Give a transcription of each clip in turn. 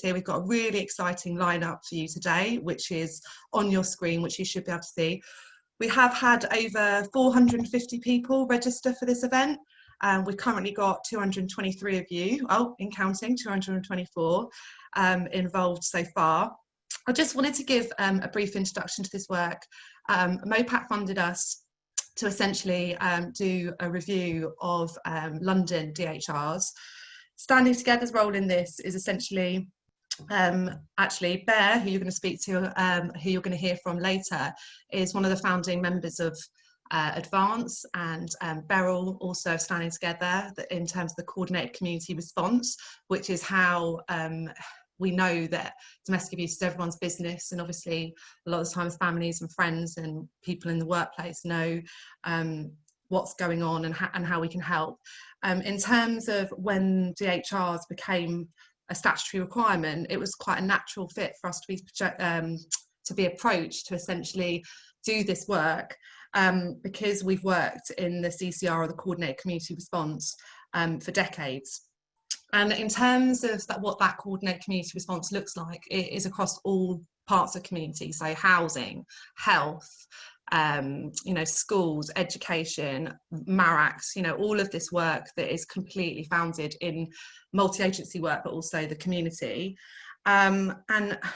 here. We've got a really exciting lineup for you today, which is on your screen, which you should be able to see. We have had over 450 people register for this event. We've currently got 223 of you, in counting, 224 involved so far. I just wanted to give a brief introduction to this work. MOPAC funded us to essentially do a review of London DHRs. Standing Together's role in this is essentially, actually Bear, who you're going to speak to, who you're going to hear from later, is one of the founding members of Advance, and Beryl also Standing Together in terms of the coordinated community response, which is how we know that domestic abuse is everyone's business, and obviously a lot of the times families and friends and people in the workplace know what's going on and how we can help. In terms of when DHRs became a statutory requirement, it was quite a natural fit for us to be approached to essentially do this work, because we've worked in the CCR, or the coordinated community response, for decades. And in terms of what that coordinated community response looks like, it is across all parts of community, so housing, health, schools, education, MARACs, all of this work that is completely founded in multi-agency work, but also the community. And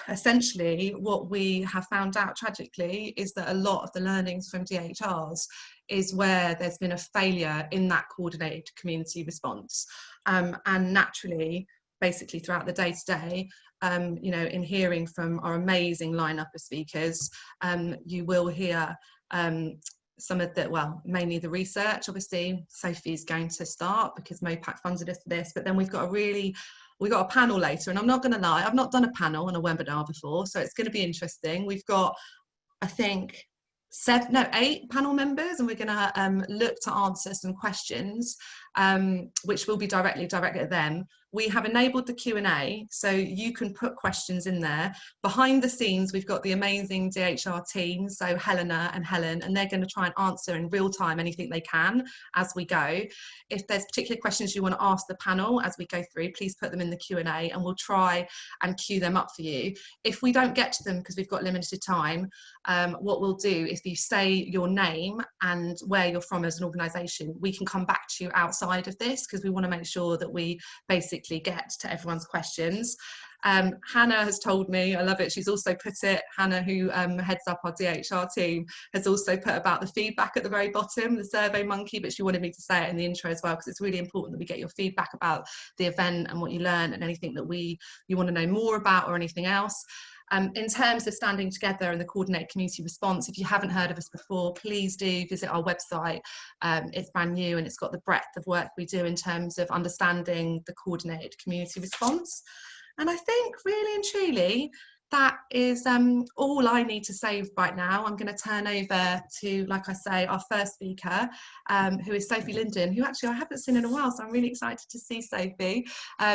essentially what we have found out tragically is that a lot of the learnings from DHRs is where there's been a failure in that coordinated community response. And naturally, basically throughout the day-to-day, in hearing from our amazing lineup of speakers, you will hear some of the, mainly the research. Obviously, Sophie's going to start because MOPAC funded us for this, but then we've got a panel later, and I'm not going to lie, I've not done a panel and a webinar before, so it's going to be interesting. We've got, I think, 8 panel members, and we're going to look to answer some questions which will be directly directed at them. We have enabled the Q&A, so you can put questions in there. Behind the scenes, we've got the amazing DHR team, so Helena and Helen, and they're going to try and answer in real time anything they can as we go. If there's particular questions you want to ask the panel as we go through, please put them in the Q&A, and we'll try and queue them up for you. If we don't get to them because we've got limited time, what we'll do is you say your name and where you're from as an organisation, we can come back to you outside of this, because we want to make sure that we basically get to everyone's questions. Hannah has told me, I love it, she's also put it, Hannah, who heads up our DHR team, has also put about the feedback at the very bottom, the Survey Monkey, but she wanted me to say it in the intro as well, because it's really important that we get your feedback about the event and what you learned and anything that you want to know more about or anything else. In terms of Standing Together and the coordinated community response, if you haven't heard of us before, please do visit our website. It's brand new, and it's got the breadth of work we do in terms of understanding the coordinated community response. And I think really and truly that is all I need to say right now. I'm going to turn over to, like I say, our first speaker, who is Sophie Linden, who actually I haven't seen in a while, so I'm really excited to see Sophie,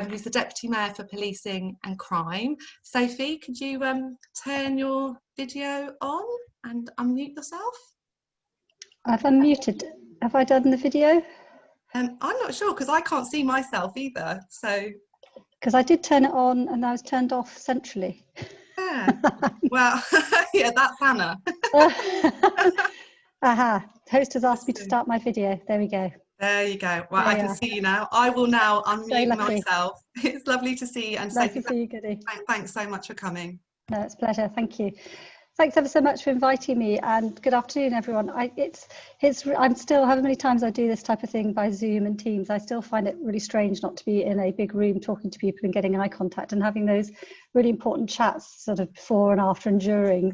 who's the Deputy Mayor for Policing and Crime. Sophie, could you turn your video on and unmute yourself? I've unmuted. Have I done the video? I'm not sure, because I can't see myself either. So, because I did turn it on and I was turned off centrally. Yeah. Well, yeah, that's Hannah. Aha, host has asked me to start my video. There we go. There you go. Well, I can see you now. I will now unmute myself. It's lovely to see you. And nice to see you, Goody. Thanks so much for coming. No, it's a pleasure. Thank you. Thanks ever so much for inviting me, and good afternoon, everyone. I'm still, however many times I do this type of thing by Zoom and Teams, I still find it really strange not to be in a big room talking to people and getting eye contact and having those really important chats sort of before and after and during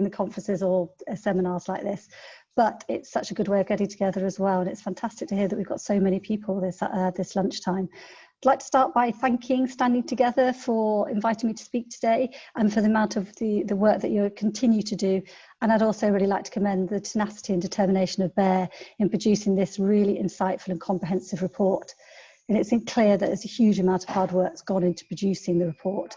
the conferences or seminars like this. But it's such a good way of getting together as well, and it's fantastic to hear that we've got so many people this lunchtime. I'd like to start by thanking Standing Together for inviting me to speak today and for the amount of the work that you continue to do. And I'd also really like to commend the tenacity and determination of Bear in producing this really insightful and comprehensive report. And it's clear that there's a huge amount of hard work that's gone into producing the report,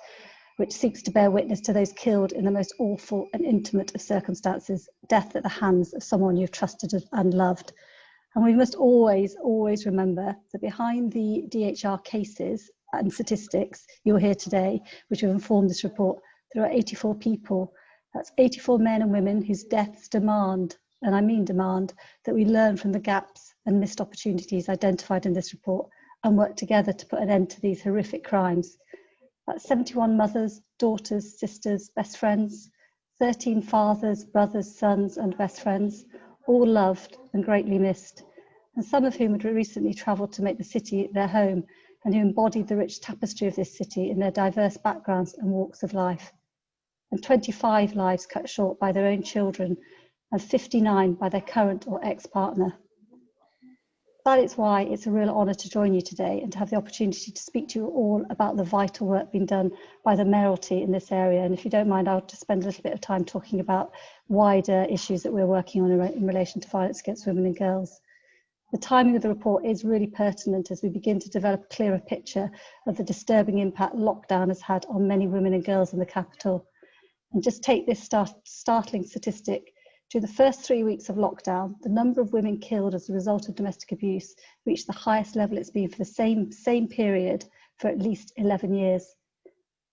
which seeks to bear witness to those killed in the most awful and intimate of circumstances, death at the hands of someone you've trusted and loved. And we must always, always remember that behind the DHR cases and statistics you'll hear today, which have informed this report, there are 84 people. That's 84 men and women whose deaths demand, and I mean demand, that we learn from the gaps and missed opportunities identified in this report and work together to put an end to these horrific crimes. That's 71 mothers, daughters, sisters, best friends, 13 fathers, brothers, sons and best friends, all loved and greatly missed, and some of whom had recently travelled to make the city their home and who embodied the rich tapestry of this city in their diverse backgrounds and walks of life. And 25 lives cut short by their own children and 59 by their current or ex-partner. That is why it's a real honour to join you today and to have the opportunity to speak to you all about the vital work being done by the mayoralty in this area. And if you don't mind, I'll just spend a little bit of time talking about wider issues that we're working on in relation to violence against women and girls. The timing of the report is really pertinent as we begin to develop a clearer picture of the disturbing impact lockdown has had on many women and girls in the capital. And just take this startling statistic. During the first 3 weeks of lockdown, the number of women killed as a result of domestic abuse reached the highest level it's been for the same period for at least 11 years.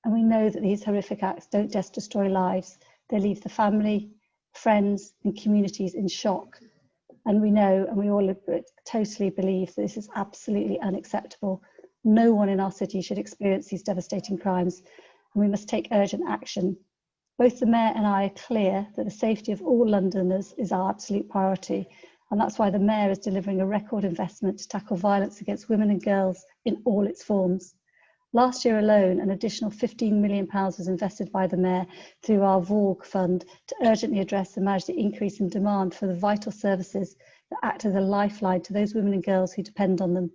And we know that these horrific acts don't just destroy lives, they leave the family, friends and communities in shock. And we know, and we all totally believe, that this is absolutely unacceptable. No one in our city should experience these devastating crimes, and we must take urgent action. Both the Mayor and I are clear that the safety of all Londoners is our absolute priority, and that's why the Mayor is delivering a record investment to tackle violence against women and girls in all its forms. Last year alone, an additional £15 million was invested by the Mayor through our VORG fund to urgently address and manage the increase in demand for the vital services that act as a lifeline to those women and girls who depend on them.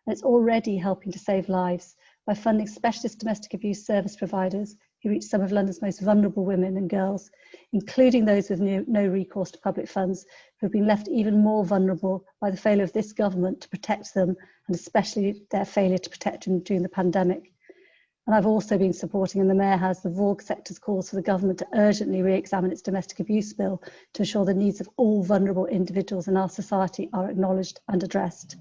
And it's already helping to save lives by funding specialist domestic abuse service providers who reach some of London's most vulnerable women and girls, including those with no recourse to public funds, who have been left even more vulnerable by the failure of this government to protect them, and especially their failure to protect them during the pandemic. And I've also been supporting, and the Mayor has, the VORG sector's calls for the government to urgently re-examine its domestic abuse bill to ensure the needs of all vulnerable individuals in our society are acknowledged and addressed.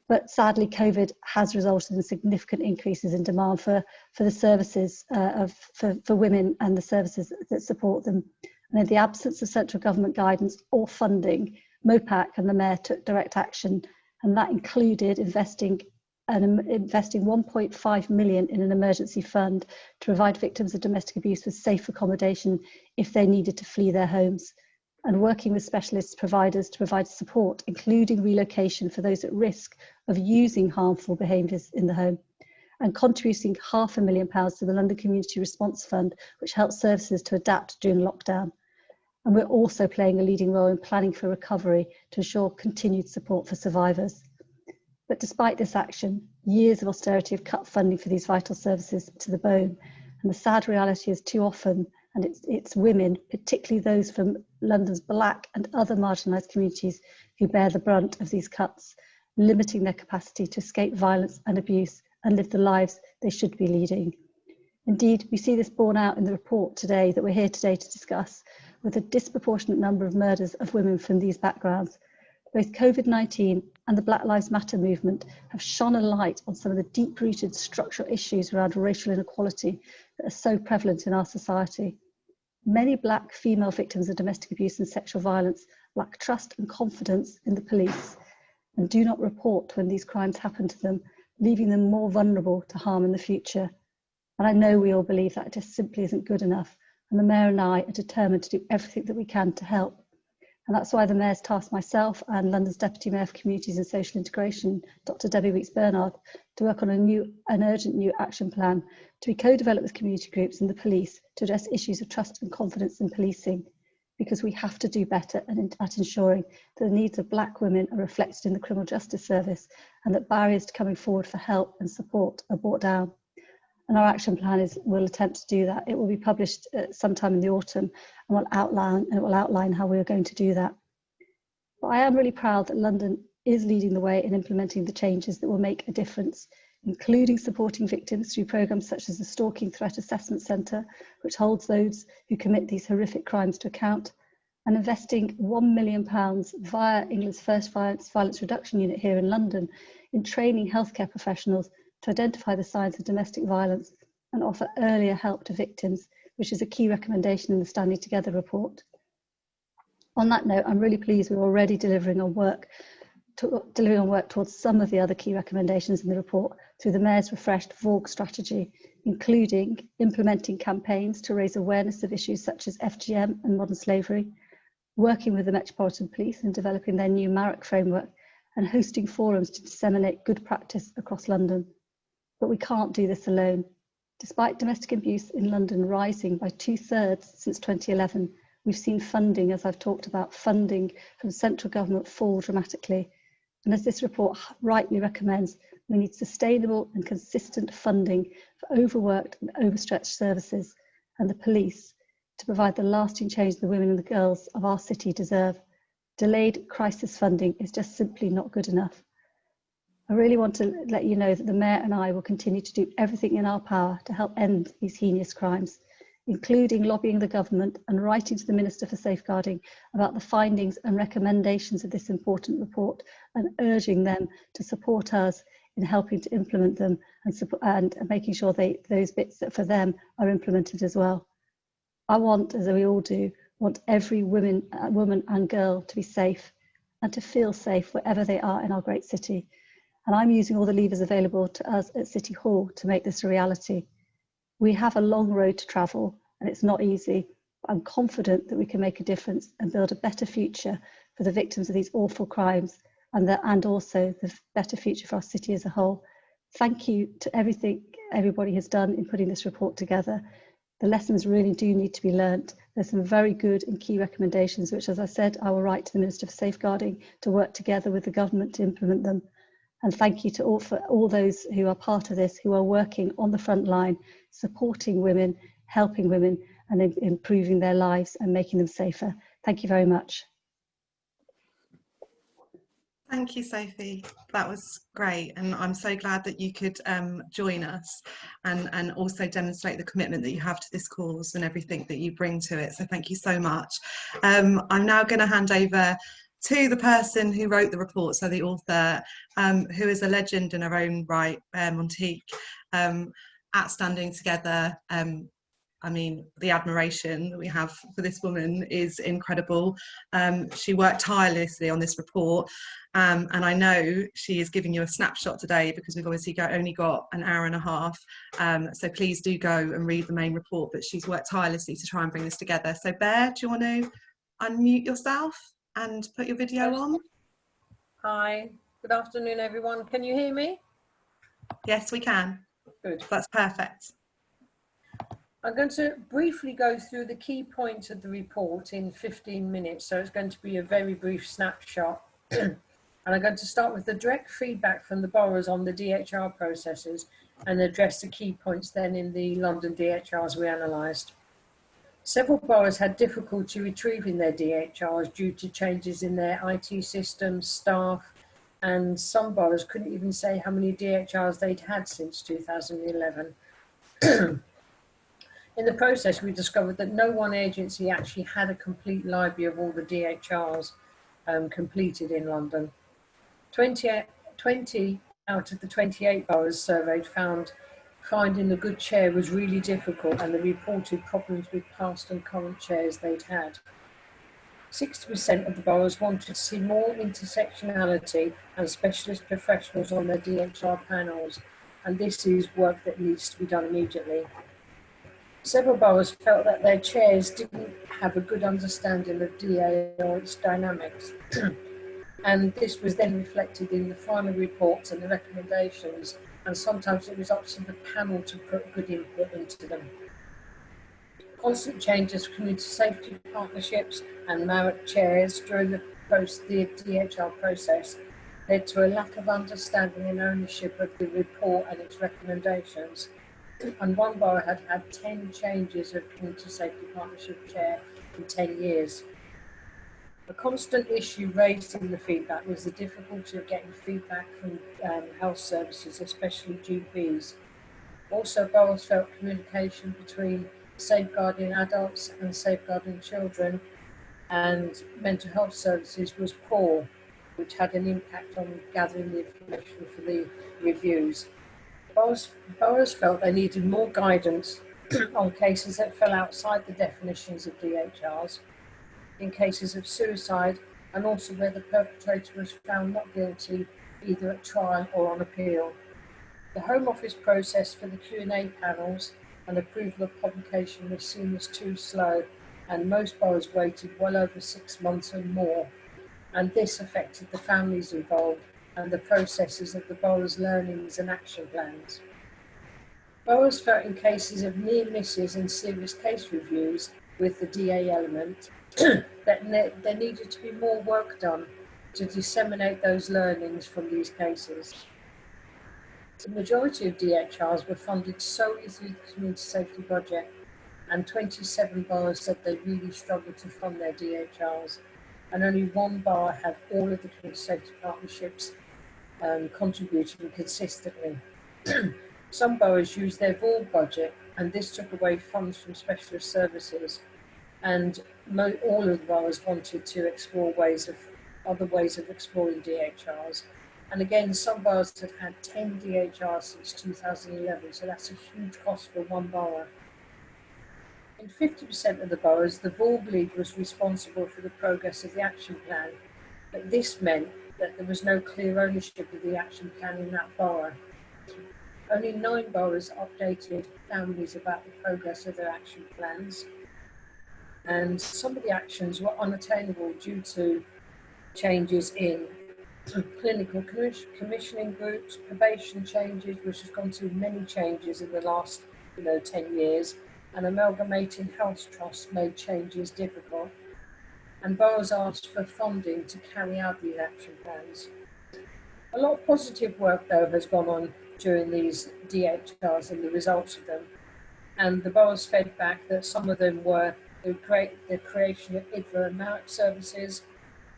But sadly, COVID has resulted in significant increases in demand for the services for women and the services that support them. And in the absence of central government guidance or funding, MOPAC and the Mayor took direct action, and that included investing 1.5 million in an emergency fund to provide victims of domestic abuse with safe accommodation if they needed to flee their homes, and working with specialist providers to provide support, including relocation for those at risk of using harmful behaviours in the home, and contributing £500,000 to the London Community Response Fund, which helps services to adapt during lockdown. And we're also playing a leading role in planning for recovery to ensure continued support for survivors. But despite this action, years of austerity have cut funding for these vital services to the bone. And the sad reality is too often, and it's women, particularly those from London's black and other marginalised communities, who bear the brunt of these cuts, limiting their capacity to escape violence and abuse and live the lives they should be leading. Indeed, we see this borne out in the report today that we're here today to discuss, with a disproportionate number of murders of women from these backgrounds. Both COVID-19 and the Black Lives Matter movement have shone a light on some of the deep-rooted structural issues around racial inequality that are so prevalent in our society. Many black female victims of domestic abuse and sexual violence lack trust and confidence in the police and do not report when these crimes happen to them, leaving them more vulnerable to harm in the future. And I know we all believe that just simply isn't good enough, and the Mayor and I are determined to do everything that we can to help. And that's why the Mayor's tasked myself and London's Deputy Mayor for Communities and Social Integration, Dr. Debbie Weeks-Bernard, to work on an urgent new action plan to be co-developed with community groups and the police to address issues of trust and confidence in policing, because we have to do better at ensuring that the needs of black women are reflected in the criminal justice service and that barriers to coming forward for help and support are brought down. And our action plan will attempt to do that. It will be published sometime in the autumn and will outline how we are going to do that. But I am really proud that London is leading the way in implementing the changes that will make a difference, including supporting victims through programmes such as the Stalking Threat Assessment Centre, which holds those who commit these horrific crimes to account, and investing £1 million via England's first violence reduction unit here in London in training healthcare professionals to identify the signs of domestic violence and offer earlier help to victims, which is a key recommendation in the Standing Together report. On that note, I'm really pleased we're already delivering on work towards some of the other key recommendations in the report through the Mayor's refreshed VORG strategy, including implementing campaigns to raise awareness of issues such as FGM and modern slavery, working with the Metropolitan Police in developing their new MARAC framework, and hosting forums to disseminate good practice across London. But we can't do this alone. Despite domestic abuse in London rising by 2/3 since 2011, we've seen funding, as I've talked about, funding from central government fall dramatically. And as this report rightly recommends, we need sustainable and consistent funding for overworked and overstretched services and the police to provide the lasting change the women and the girls of our city deserve. Delayed crisis funding is just simply not good enough. I really want to let you know that the Mayor and I will continue to do everything in our power to help end these heinous crimes, including lobbying the government and writing to the Minister for Safeguarding about the findings and recommendations of this important report and urging them to support us in helping to implement them and making sure those bits that for them are implemented as well. I want, as we all do, want every woman and girl to be safe and to feel safe wherever they are in our great city. And I'm using all the levers available to us at City Hall to make this a reality. We have a long road to travel and it's not easy, but I'm confident that we can make a difference and build a better future for the victims of these awful crimes and also the better future for our city as a whole. Thank you to everything everybody has done in putting this report together. The lessons really do need to be learnt. There's some very good and key recommendations, which, as I said, I will write to the Minister for Safeguarding to work together with the government to implement them. And thank you to all those who are part of this, who are working on the front line, supporting women, helping women and improving their lives and making them safer. Thank you very much. Thank you, Sophie. That was great. And I'm so glad that you could join us and also demonstrate the commitment that you have to this cause and everything that you bring to it. So thank you so much. I'm now going to hand over to the person who wrote the report, so the author, who is a legend in her own right, Montique, at Standing Together. I mean, the admiration that we have for this woman is incredible. She worked tirelessly on this report, and I know she is giving you a snapshot today because we've obviously only got an hour and a half. So please do go and read the main report, but she's worked tirelessly to try and bring this together. So Bear, do you want to unmute yourself and put your video on? Hi, good afternoon everyone. Can you hear me? Yes, we can. Good. That's perfect. I'm going to briefly go through the key points of the report in 15 minutes, so it's going to be a very brief snapshot. And I'm going to start with the direct feedback from the boroughs on the DHR processes and address the key points then in the London DHRs we analysed. Several boroughs had difficulty retrieving their DHRs due to changes in their IT systems, staff, and some boroughs couldn't even say how many DHRs they'd had since 2011. In the process, we discovered that no one agency actually had a complete library of all the DHRs completed in London. 20 out of the 28 boroughs surveyed found finding a good chair was really difficult, and they reported problems with past and current chairs they'd had. 60% of the boroughs wanted to see more intersectionality and specialist professionals on their DHR panels, and this is work that needs to be done immediately. Several boroughs felt that their chairs didn't have a good understanding of DA or its dynamics, and this was then reflected in the final reports and the recommendations, and sometimes it was up to the panel to put good input into them. Constant changes to community safety partnerships and MARAC chairs during the DHR process led to a lack of understanding and ownership of the report and its recommendations. And one borough had had 10 changes of community safety partnership chair in 10 years. A constant issue raised in the feedback was the difficulty of getting feedback from health services, especially GPs. Also, boroughs felt communication between safeguarding adults and safeguarding children and mental health services was poor, which had an impact on gathering the information for the reviews. Boroughs felt they needed more guidance on cases that fell outside the definitions of DHRs, in cases of suicide, and also where the perpetrator was found not guilty either at trial or on appeal. The Home Office process for the Q&A panels and approval of publication was seen as too slow, and most boroughs waited well over 6 months and more, and this affected the families involved and the processes of the borough's learnings and action plans. Boroughs felt in cases of near misses and serious case reviews with the DA element that there needed to be more work done to disseminate those learnings from these cases. The majority of DHRs were funded solely through the community safety budget, and 27 boroughs said they really struggled to fund their DHRs, and only one borough had all of the community safety partnerships contributing consistently. Some boroughs used their VAUL budget, and this took away funds from specialist services, and all of the boroughs wanted to explore other ways of exploring DHRs. And again, some boroughs had had 10 DHRs since 2011, so that's a huge cost for one borough. In 50% of the boroughs, the VAUL lead was responsible for the progress of the action plan, but this meant that there was no clear ownership of the action plan in that borough. Only 9 boroughs updated families about the progress of their action plans, and some of the actions were unattainable due to changes in clinical commissioning groups, probation changes, which has gone through many changes in the last 10 years, and amalgamating health trusts made changes difficult. And boroughs asked for funding to carry out these action plans. A lot of positive work, though, has gone on during these DHRs and the results of them. And the boroughs fed back that some of them were the creation of IDVA and MOPAC services,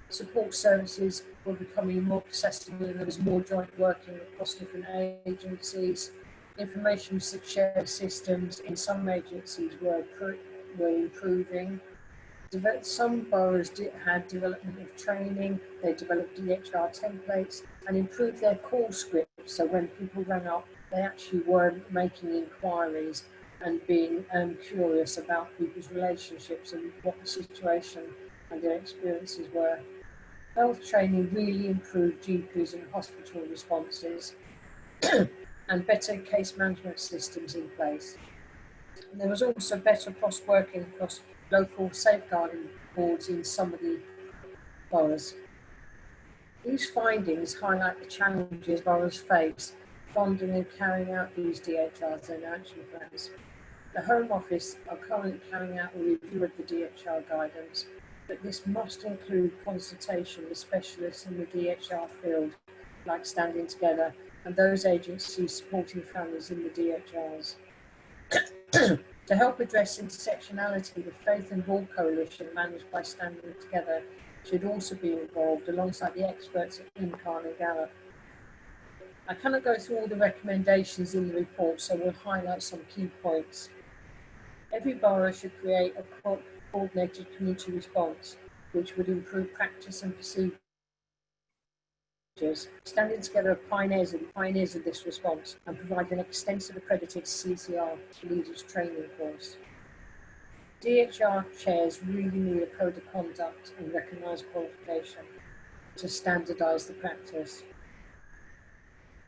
support services were becoming more accessible, and there was more joint working across different agencies. Information sharing systems in some agencies were improving. Some boroughs had development of training, they developed DHR templates and improved their call scripts, so when people rang up, they actually were making inquiries and being curious about people's relationships and what the situation and their experiences were. Health training really improved GPs and hospital responses and better case management systems in place. And there was also better cross-working across local safeguarding boards in some of the boroughs. These findings highlight the challenges boroughs face funding and carrying out these DHRs and action plans. The Home Office are currently carrying out a review of the DHR guidance, but this must include consultation with specialists in the DHR field, like Standing Together, and those agencies supporting families in the DHRs. To help address intersectionality, the Faith and Vault Coalition, managed by Standing Together, should also be involved alongside the experts at Imkaan and GALOP. I cannot go through all the recommendations in the report, so we'll highlight some key points. Every borough should create a coordinated community response, which would improve practice and procedures. Standing Together are pioneers of this response and provide an extensive accredited CCR leaders training course. DHR chairs really need a code of conduct and recognised qualification to standardise the practice.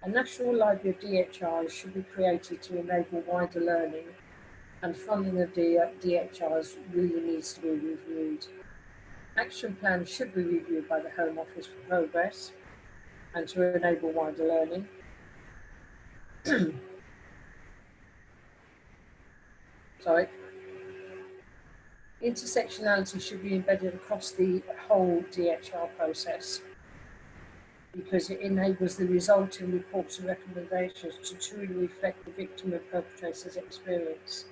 A national library of DHRs should be created to enable wider learning, and funding of DHRs really needs to be reviewed. Action plans should be reviewed by the Home Office for progress and to enable wider learning. Intersectionality should be embedded across the whole DHR process, because it enables the resulting reports and recommendations to truly reflect the victim and perpetrator's experience.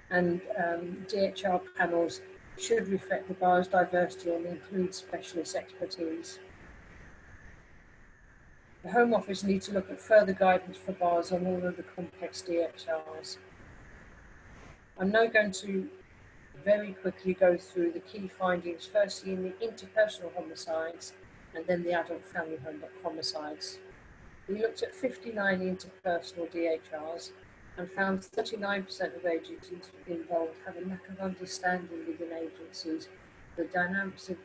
And DHR panels should reflect the borough's diversity and include specialist expertise. The Home Office needs to look at further guidance for boroughs on all of the complex DHRs. I'm now going to very quickly go through the key findings, firstly in the interpersonal homicides and then the adult family homicides. We looked at 59 interpersonal DHRs and found 39% of agencies involved have a lack of understanding within agencies, the dynamics of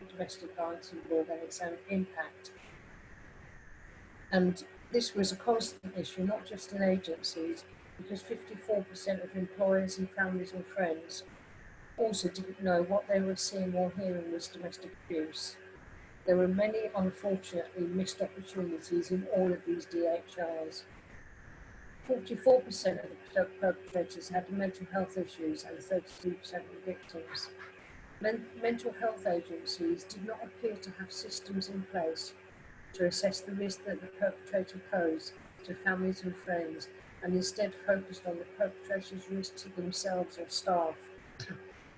domestic violence and law and its own impact. And this was a constant issue, not just in agencies, because 54% of employers and families and friends also didn't know what they were seeing or hearing was domestic abuse. There were many, unfortunately, missed opportunities in all of these DHRs. 44% of the perpetrators had mental health issues and 33% were victims. Mental health agencies did not appear to have systems in place to assess the risk that the perpetrator posed to families and friends, and instead focused on the perpetrator's risk to themselves or staff.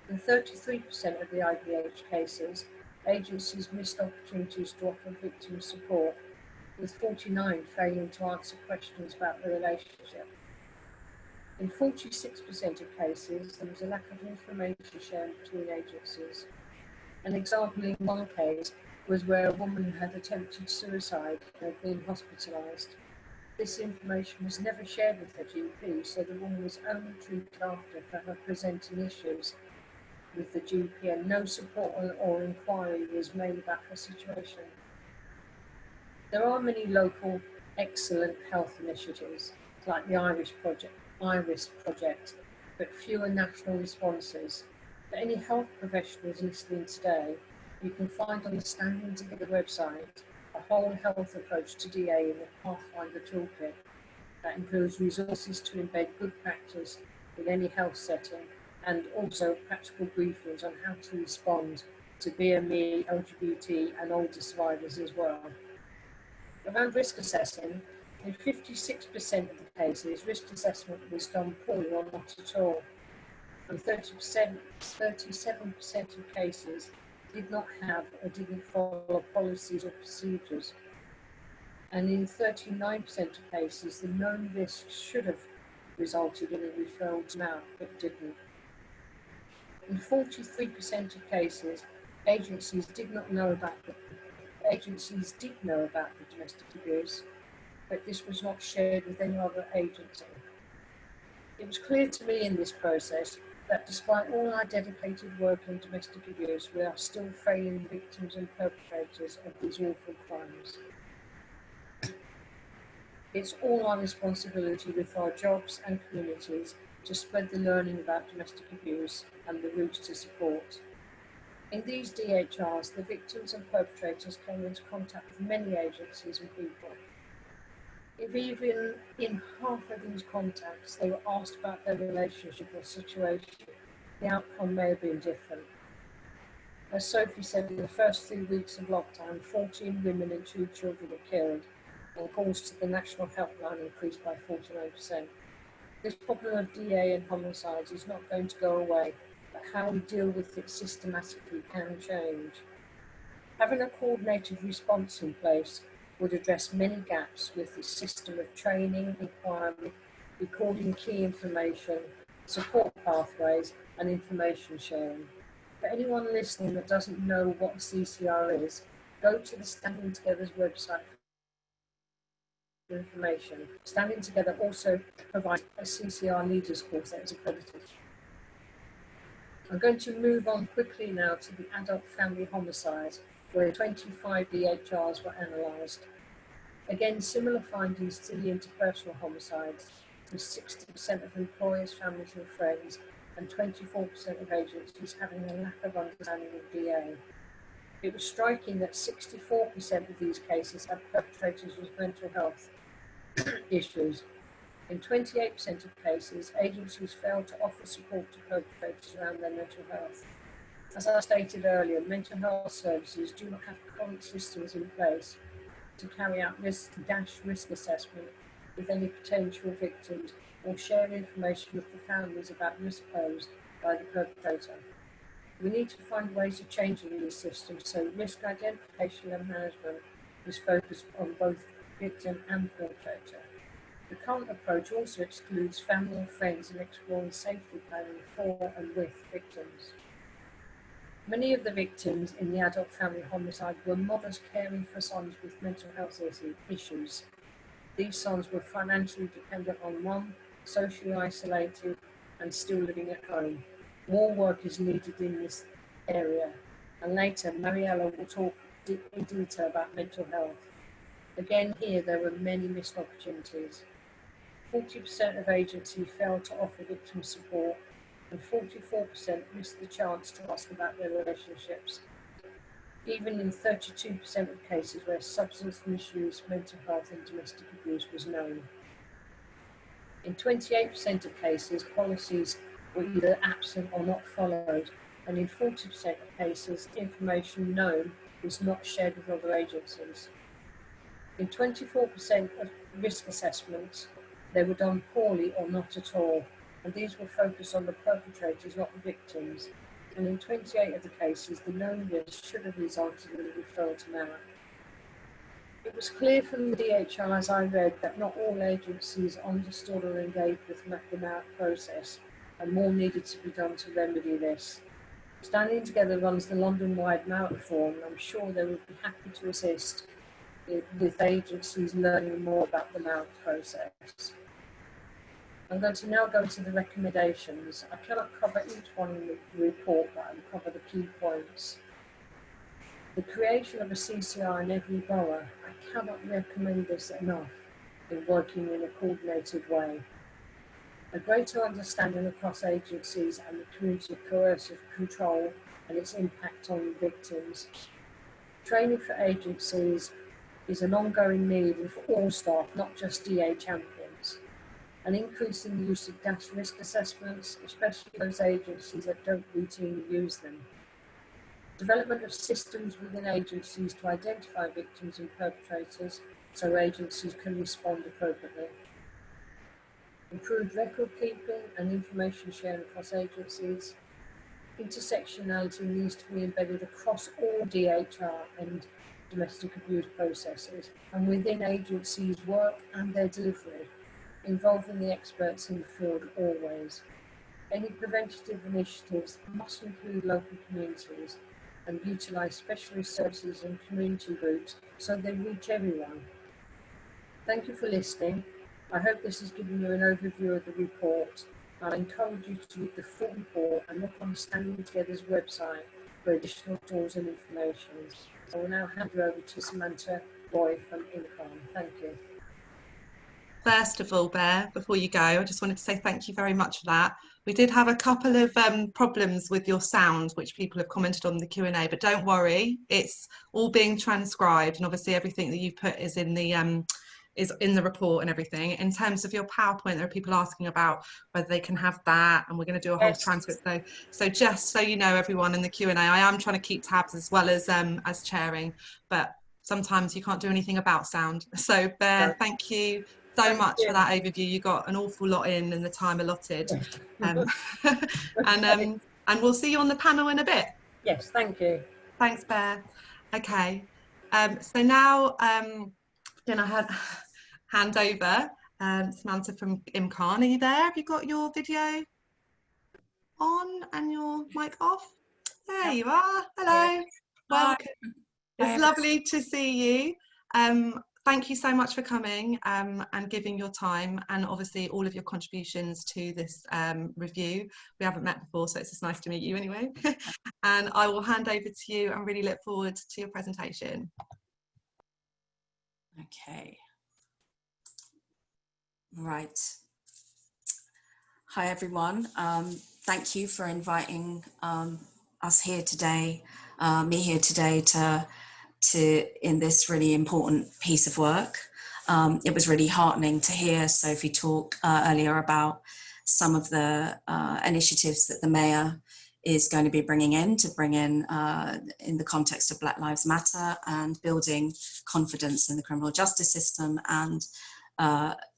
In 33% of the IVH cases, agencies missed opportunities to offer victims support, with 49 failing to answer questions about the relationship. In 46% of cases, there was a lack of information sharing between agencies. An example in one case was where a woman had attempted suicide and had been hospitalised. This information was never shared with her GP, so the woman was only treated after for her presenting issues with the GP, and no support or inquiry was made about her situation. There are many local excellent health initiatives, like the IRIS project, but fewer national responses. For any health professionals listening today, you can find on the Standing Together website a whole health approach to DA in the Pathfinder toolkit that includes resources to embed good practice in any health setting, and also practical briefings on how to respond to BME, LGBT and older survivors as well. Around risk assessing, in 56% of the cases, risk assessment was done poorly or not at all. In 37% of cases did not have or didn't follow policies or procedures. And in 39% of cases, the known risks should have resulted in a referral to MOPAC, but didn't. In 43% of cases, agencies did know about the domestic abuse, but this was not shared with any other agency. It was clear to me in this process that despite all our dedicated work in domestic abuse, we are still failing victims and perpetrators of these awful crimes. It's all our responsibility with our jobs and communities to spread the learning about domestic abuse and the routes to support. In these DHRs, the victims and perpetrators came into contact with many agencies and people. If even in half of these contacts they were asked about their relationship or situation, the outcome may have been different. As Sophie said, in the first 3 weeks of lockdown, 14 women and 2 children were killed, and calls to the National Helpline increased by 49%. This problem of DA and homicides is not going to go away, but how we deal with it systematically can change. Having a coordinated response in place would address many gaps with the system of training, inquiry, recording key information, support pathways, and information sharing. For anyone listening that doesn't know what CCR is, go to the Standing Together's website for information. Standing Together also provides a CCR leaders course that is accredited. I'm going to move on quickly now to the adult family homicides, where 25 DHRs were analysed. Again, similar findings to the interpersonal homicides, with 60% of employers, families and friends, and 24% of agencies having a lack of understanding of DA. It was striking that 64% of these cases had perpetrators with mental health issues. In 28% of cases, agencies failed to offer support to perpetrators around their mental health. As I stated earlier, mental health services do not have current systems in place to carry out risk assessment with any potential victims or share information with the families about risk posed by the perpetrator. We need to find ways of changing these systems so risk identification and management is focused on both victim and perpetrator. The current approach also excludes family and friends in exploring safety planning for and with victims. Many of the victims in the adult family homicide were mothers caring for sons with mental health issues. These sons were financially dependent on mum, socially isolated, and still living at home. More work is needed in this area, and later Mariella will talk in detail about mental health. Again, here there were many missed opportunities. 40% of agencies failed to offer victim support, and 44% missed the chance to ask about their relationships, even in 32% of cases where substance misuse, mental health and domestic abuse was known. In 28% of cases, policies were either absent or not followed, and in 40% of cases, information known was not shared with other agencies. In 24% of risk assessments, they were done poorly or not at all, and these were focused on the perpetrators, not the victims. And in 28 of the cases, the known risk should have resulted in a referral to MOPAC. It was clear from the DHRs I read that not all agencies understood or engaged with the MOPAC process, and more needed to be done to remedy this. Standing Together runs the London-wide MOPAC forum, and I'm sure they would be happy to assist with agencies learning more about the MOPAC process. I'm going to now go to the recommendations. I cannot cover each one in the report, but I will cover the key points. The creation of a CCR in every borough. I cannot recommend this enough in working in a coordinated way. A greater understanding across agencies and the community of coercive control and its impact on victims. Training for agencies is an ongoing need and for all staff, not just DA champions. An increase in the use of gas risk assessments, especially those agencies that don't routinely use them. Development of systems within agencies to identify victims and perpetrators so agencies can respond appropriately. Improved record keeping and information sharing across agencies. Intersectionality needs to be embedded across all DHR and domestic abuse processes and within agencies' work and their delivery, involving the experts in the field always. Any preventative initiatives must include local communities and utilise specialist services and community groups so they reach everyone. Thank you for listening. I hope this has given you an overview of the report. I encourage you to read the full report and look on Standing Together's website for additional tools and information. I will now hand you over to Sumanta Roy from Imkaan. Thank you. First of all, Bear, before you go, I just wanted to say thank you very much for that. We did have a couple of problems with your sound, which people have commented on the Q&A, but don't worry, it's all being transcribed, and obviously everything that you've put is in the report and everything. In terms of your PowerPoint, there are people asking about whether they can have that, and we're going to do a whole transcript. So just so you know, everyone in the Q&A, I am trying to keep tabs as well as chairing, but sometimes you can't do anything about sound. So Bear, thank you so much for that overview. You got an awful lot in the time allotted. And we'll see you on the panel in a bit. Yes, thank you. Thanks, Bear. Okay, so now I'm gonna hand over Sumanta from Imkaan. Are you there? Have you got your video on and your mic off? There you are. Hello. Welcome. It's lovely to see you. Thank you so much for coming and giving your time and obviously all of your contributions to this review. We haven't met before, so it's just nice to meet you anyway. And I will hand over to you and really look forward to your presentation. Okay. Right. Hi, everyone. Thank you for inviting us here today, me here today in this really important piece of work. It was really heartening to hear Sophie talk earlier about some of the initiatives that the Mayor is going to be bringing in the context of Black Lives Matter and building confidence in the criminal justice system, and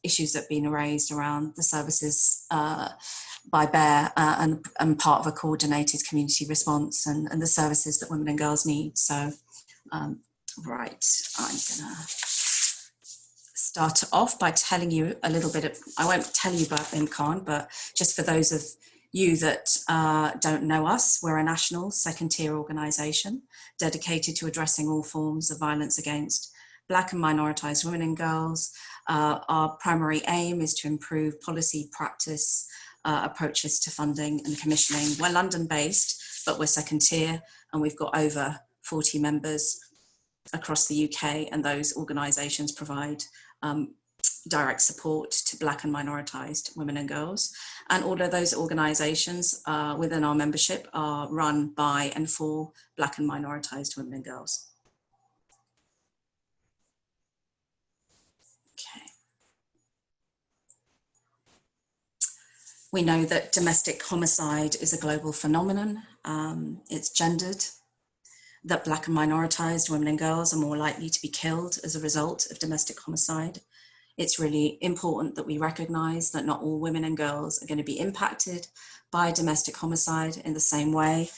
issues that have been raised around the services by BEAR and part of a coordinated community response and the services that women and girls need. So right, I'm gonna start off by telling you a little bit of, I won't tell you about Imkaan, but just for those of you that don't know us, we're a national second-tier organisation dedicated to addressing all forms of violence against Black and minoritized women and girls. Our primary aim is to improve policy practice approaches to funding and commissioning. We're London-based, but we're second tier, and we've got over 40 members across the UK, and those organisations provide direct support to Black and minoritized women and girls. And all of those organisations within our membership are run by and for Black and minoritized women and girls. Okay. We know that domestic homicide is a global phenomenon. It's gendered, that Black and minoritized women and girls are more likely to be killed as a result of domestic homicide. It's really important that we recognise that not all women and girls are going to be impacted by domestic homicide in the same way.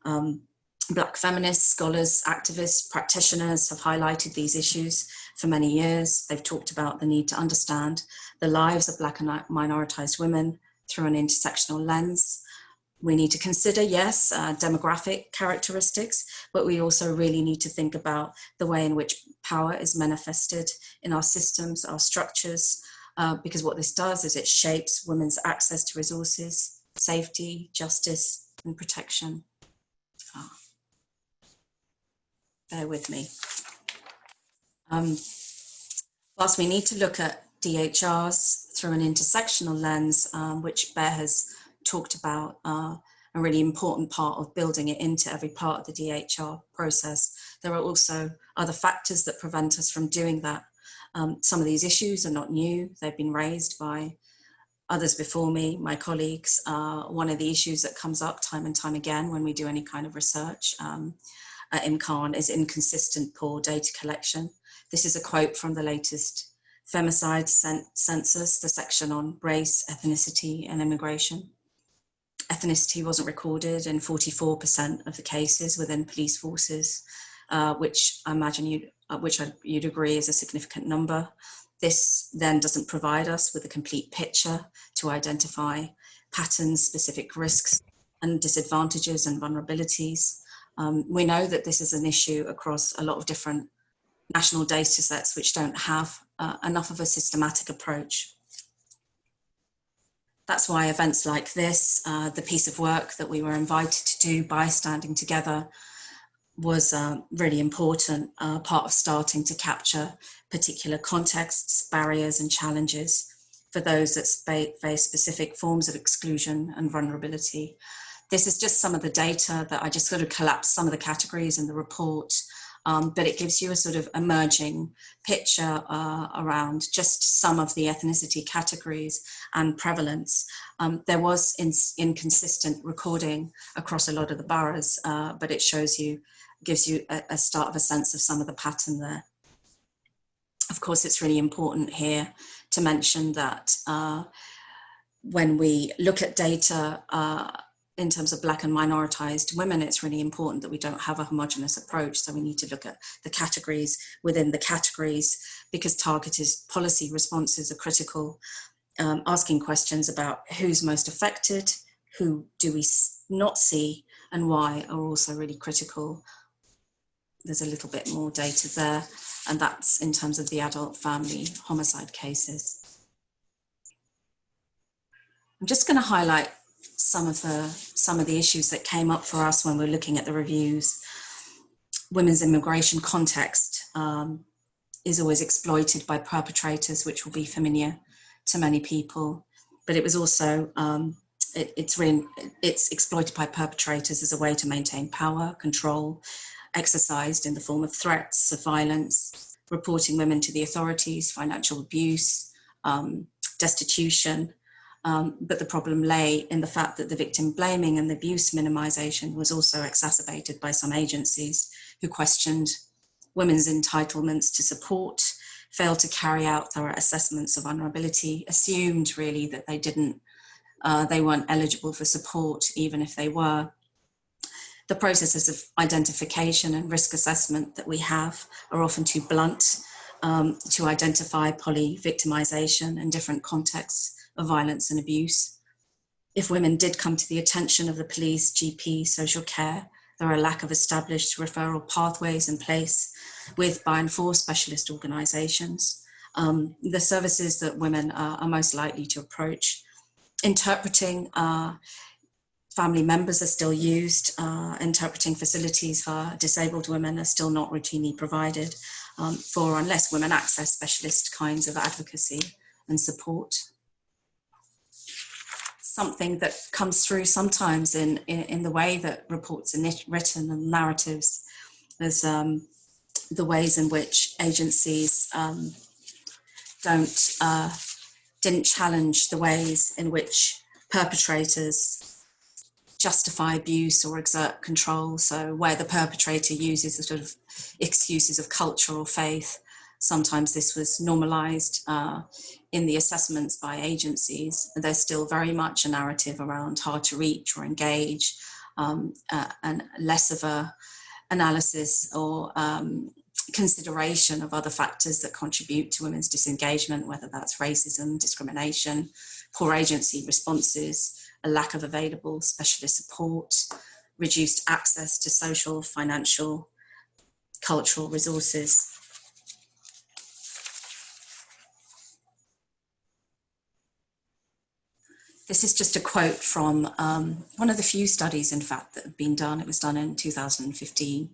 Black feminists, scholars, activists, practitioners have highlighted these issues for many years. They've talked about the need to understand the lives of Black and minoritized women through an intersectional lens. We need to consider, yes, demographic characteristics, but we also really need to think about the way in which power is manifested in our systems, our structures, because what this does is it shapes women's access to resources, safety, justice, and protection. Bear with me. Whilst we need to look at DHRs through an intersectional lens, which Bear has talked about, a really important part of building it into every part of the DHR process, there are also other factors that prevent us from doing that. Some of these issues are not new. They've been raised by others before me, my colleagues. One of the issues that comes up time and time again when we do any kind of research at Imkaan is inconsistent poor data collection. This is a quote from the latest femicide census, the section on race, ethnicity, and immigration. Ethnicity wasn't recorded in 44% of the cases within police forces, which I imagine you'd agree is a significant number. This then doesn't provide us with a complete picture to identify patterns, specific risks and disadvantages and vulnerabilities. We know that this is an issue across a lot of different national data sets which don't have enough of a systematic approach. That's why events like this, the piece of work that we were invited to do by standing together, was really important, part of starting to capture particular contexts, barriers and challenges for those that face specific forms of exclusion and vulnerability. This is just some of the data that I just sort of collapsed some of the categories in the report, but it gives you a sort of emerging picture around just some of the ethnicity categories and prevalence. There was inconsistent recording across a lot of the boroughs, but it shows you, gives you a start of a sense of some of the pattern there. Of course, it's really important here to mention that when we look at data in terms of Black and minoritized women, it's really important that we don't have a homogenous approach. So we need to look at the categories within the categories, because targeted policy responses are critical. Asking questions about who's most affected, who do we not see, and why are also really critical. There's a little bit more data there, and that's in terms of the adult family homicide cases. I'm just going to highlight some of the issues that came up for us when we're looking at the reviews. Women's immigration context is always exploited by perpetrators, which will be familiar to many people, but it was also it's exploited by perpetrators as a way to maintain power, control, exercised in the form of threats of violence, reporting women to the authorities, financial abuse, destitution. But the problem lay in the fact that the victim blaming and the abuse minimisation was also exacerbated by some agencies who questioned women's entitlements to support, failed to carry out thorough assessments of vulnerability, assumed really that they weren't eligible for support, even if they were. The processes of identification and risk assessment that we have are often too blunt to identify poly-victimisation and different contexts of violence and abuse. If women did come to the attention of the police, GP, social care, There are a lack of established referral pathways in place with, by, and for specialist organisations. The services that women are most likely to approach. Interpreting family members are still used. Interpreting facilities for disabled women are still not routinely provided unless women access specialist kinds of advocacy and support. Something that comes through sometimes in the way that reports are written and narratives is the ways in which agencies didn't challenge the ways in which perpetrators justify abuse or exert control. So where the perpetrator uses the sort of excuses of culture or faith, sometimes this was normalised in the assessments by agencies. There's still very much a narrative around hard to reach or engage, and less of a analysis or consideration of other factors that contribute to women's disengagement, whether that's racism, discrimination, poor agency responses, a lack of available specialist support, reduced access to social, financial, cultural resources. This is just a quote from one of the few studies, in fact, that have been done. It was done in 2015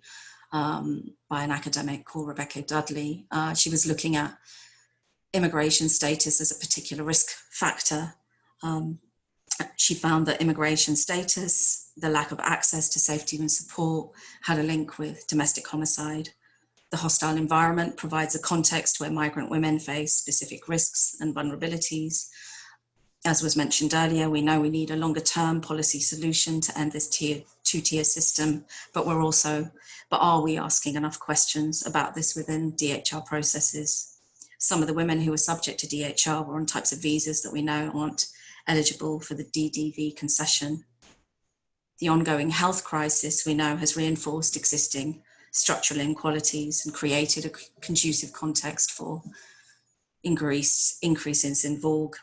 by an academic called Rebecca Dudley. She was looking at immigration status as a particular risk factor. She found that immigration status, the lack of access to safety and support, had a link with domestic homicide. The hostile environment provides a context where migrant women face specific risks and vulnerabilities. As was mentioned earlier, we know we need a longer term policy solution to end this two-tier system, but are we asking enough questions about this within DHR processes? Some of the women who were subject to DHR were on types of visas that we know aren't eligible for the DDV concession. The ongoing health crisis we know has reinforced existing structural inequalities and created a conducive context for increases in VOG.